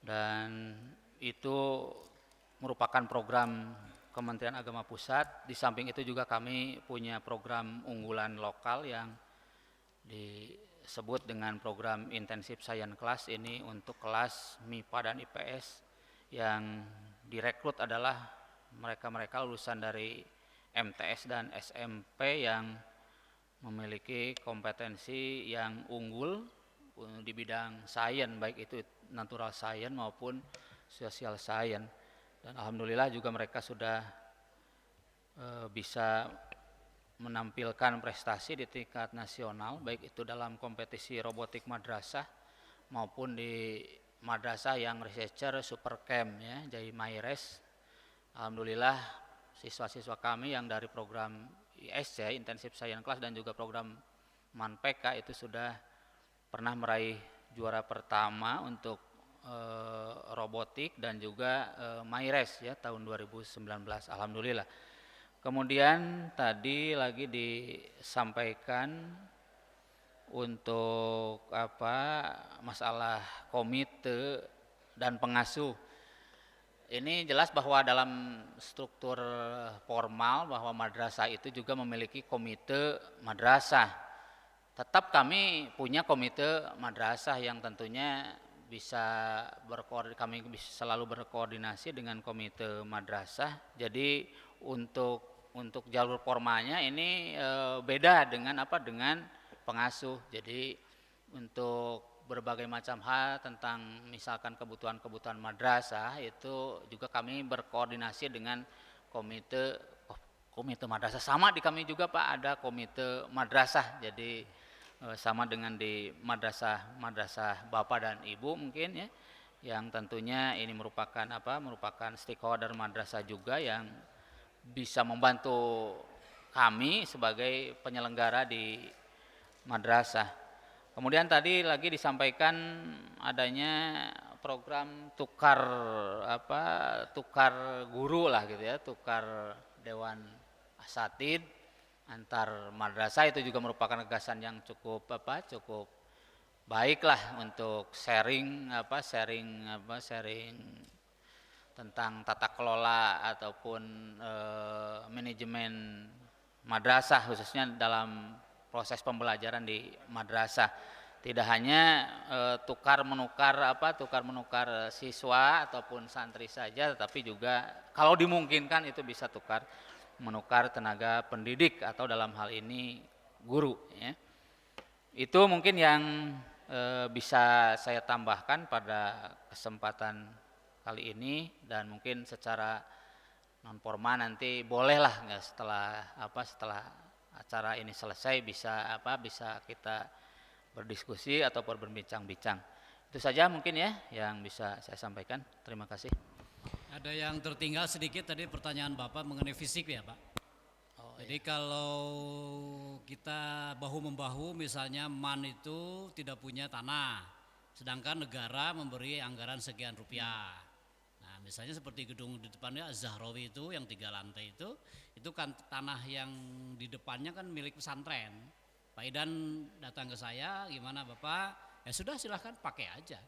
dan itu merupakan program Kementerian Agama Pusat. Di samping itu juga kami punya program unggulan lokal yang disebut dengan program Intensive Science Class. Ini untuk kelas MIPA dan IPS, yang direkrut adalah mereka-mereka lulusan dari MTS dan SMP yang memiliki kompetensi yang unggul di bidang sains, baik itu natural science maupun social science. Dan alhamdulillah juga mereka sudah bisa menampilkan prestasi di tingkat nasional, baik itu dalam kompetisi robotik madrasah maupun di madrasah yang researcher supercamp ya, jadi MyRes. Alhamdulillah siswa-siswa kami yang dari program ISC, Intensive Science Class, dan juga program MANPK itu sudah pernah meraih juara pertama untuk robotik dan juga MyRes ya tahun 2019, alhamdulillah. Kemudian tadi lagi disampaikan untuk masalah komite dan pengasuh. Ini jelas bahwa dalam struktur formal bahwa madrasah itu juga memiliki komite madrasah. Tetap kami punya komite madrasah yang tentunya bisa kami bisa selalu berkoordinasi dengan komite madrasah. Jadi untuk jalur formalnya ini beda dengan dengan pengasuh. Jadi untuk berbagai macam hal tentang misalkan kebutuhan-kebutuhan madrasah itu juga kami berkoordinasi dengan komite madrasah. Sama di kami juga Pak ada komite madrasah. Jadi sama dengan di madrasah Bapak dan Ibu mungkin ya, yang tentunya ini merupakan stakeholder madrasah juga yang bisa membantu kami sebagai penyelenggara di madrasah. Kemudian tadi lagi disampaikan adanya program tukar guru lah gitu ya, tukar dewan asatid antar madrasah. Itu juga merupakan gagasan yang cukup baik lah untuk sharing tentang tata kelola ataupun manajemen madrasah, khususnya dalam proses pembelajaran di madrasah. Tidak hanya tukar menukar siswa ataupun santri saja, tetapi juga kalau dimungkinkan itu bisa tukar menukar tenaga pendidik atau dalam hal ini guru ya. Itu mungkin yang bisa saya tambahkan pada kesempatan kali ini, dan mungkin secara non formal nanti bolehlah setelah acara ini selesai bisa kita berdiskusi atau berbincang-bincang. Itu saja mungkin ya yang bisa saya sampaikan. Terima kasih. Ada yang tertinggal sedikit tadi pertanyaan Bapak mengenai fisik ya Pak. Jadi kalau kita bahu-membahu misalnya MAN itu tidak punya tanah, sedangkan negara memberi anggaran sekian rupiah. Nah misalnya seperti gedung di depannya Zahrawi itu yang 3 lantai itu kan tanah yang di depannya kan milik pesantren. Pak Idan datang ke saya, gimana Bapak? Ya sudah silahkan pakai aja.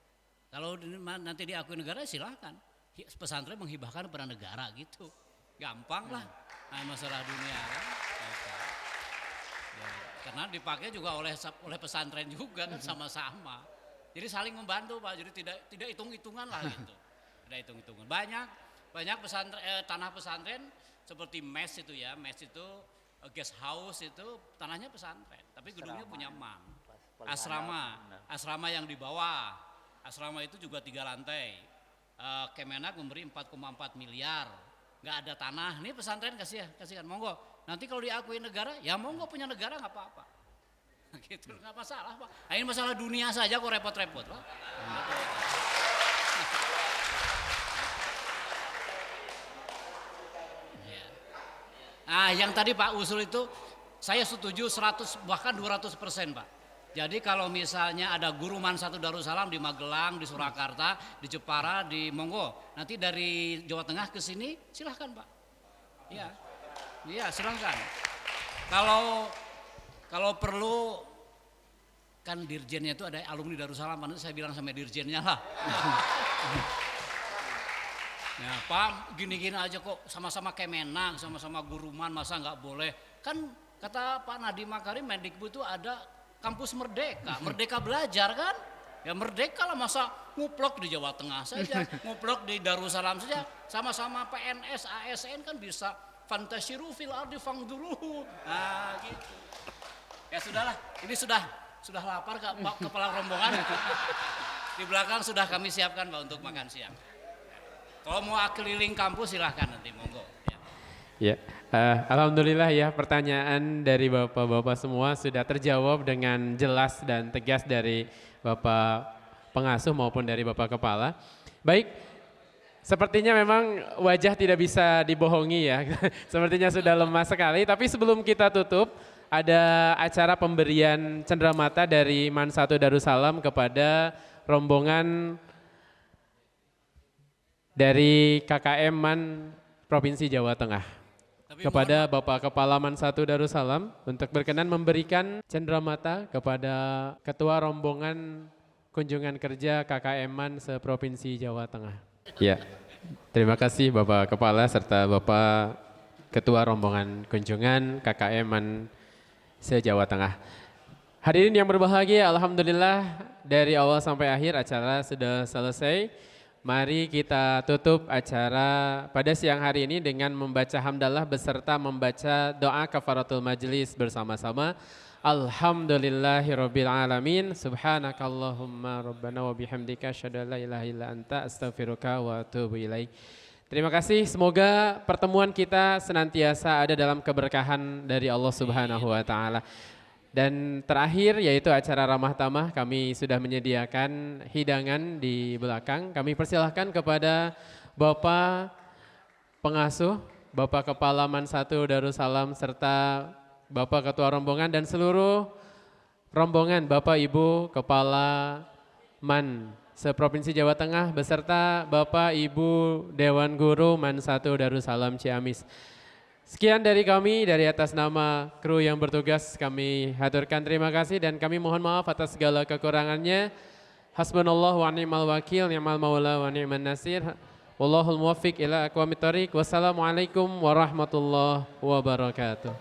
Kalau nanti diakui negara silahkan. Pesantren menghibahkan kepada negara gitu, gampang lah. Masalah dunia kan, ya, karena dipakai juga oleh pesantren juga kan sama-sama. Jadi saling membantu Pak. Jadi tidak hitung-hitungan lah gitu. Tidak hitung-hitungan. Banyak pesantren tanah pesantren seperti mes itu ya, mes itu guest house itu tanahnya pesantren, tapi gedungnya punya MAN. Asrama. asrama yang di bawah. Asrama itu juga 3 lantai. Kemenak memberi 4,4 miliar. Nggak ada tanah. Ini pesantren kasihkan, monggo. Nanti kalau diakui negara, ya monggo punya negara nggak apa-apa. Gitu nggak masalah Pak. Nah, ini masalah dunia saja kok repot-repot Pak. Nah, yang tadi Pak usul itu saya setuju 100 bahkan 200% Pak. Jadi kalau misalnya ada guru Man 1 Darussalam di Magelang, di Surakarta, di Jepara, di monggo. Nanti dari Jawa Tengah ke sini silahkan Pak. Iya. Iya, silahkan. Kalau perlu kan dirjennya itu ada alumni Darussalam, nanti saya bilang sama dirjennya lah. Ya Pak, gini-gini aja kok sama-sama Kemenang, sama-sama guruman, masa nggak boleh? Kan kata Pak Nadiem Makarim, Mendikbud itu ada kampus merdeka, merdeka belajar kan? Ya merdeka lah, masa nguplok di Jawa Tengah saja, nguplok di Darussalam saja, sama-sama PNS, ASN kan bisa fantasiru fil ardi fangduruhu. Nah gitu. Ya sudahlah, ini sudah lapar Pak kepala rombongan. Di belakang sudah kami siapkan Pak untuk makan siang. Kalau mau keliling kampus silahkan nanti monggo. Ya, alhamdulillah ya, pertanyaan dari bapak-bapak semua sudah terjawab dengan jelas dan tegas dari bapak pengasuh maupun dari bapak kepala. Baik, sepertinya memang wajah tidak bisa dibohongi ya, sepertinya sudah lemah sekali. Tapi sebelum kita tutup, ada acara pemberian cenderamata dari Man 1 Darussalam kepada rombongan dari KKM Man Provinsi Jawa Tengah. Kepada Bapak Kepala Man 1 Darussalam untuk berkenan memberikan cenderamata kepada Ketua Rombongan Kunjungan Kerja KKM Man se-Provinsi Jawa Tengah. Ya, terima kasih Bapak Kepala serta Bapak Ketua Rombongan Kunjungan KKM Man se-Jawa Tengah. Hadirin yang berbahagia, alhamdulillah dari awal sampai akhir acara sudah selesai. Mari kita tutup acara pada siang hari ini dengan membaca hamdalah beserta membaca doa kafaratul majlis bersama-sama. Alhamdulillahirabbil alamin. Subhanakallahumma rabbana wa bihamdika asyhadu an la ilaha illa anta astaghfiruka wa atubu ilaik. Terima kasih, semoga pertemuan kita senantiasa ada dalam keberkahan dari Allah Subhanahu wa taala. Dan terakhir yaitu acara ramah tamah, kami sudah menyediakan hidangan di belakang. Kami persilahkan kepada Bapak Pengasuh, Bapak Kepala Man 1 Darussalam serta Bapak Ketua Rombongan dan seluruh rombongan Bapak Ibu Kepala Man se-Provinsi Jawa Tengah beserta Bapak Ibu Dewan Guru Man 1 Darussalam Ciamis. Sekian dari kami, dari atas nama kru yang bertugas kami haturkan terima kasih dan kami mohon maaf atas segala kekurangannya. Hasbunallah wa ni'mal wakil, ni'mal maula wa ni'man nasir. Wallahul muwaffiq ila aqwamit thoriq. Wassalamualaikum warahmatullahi wabarakatuh.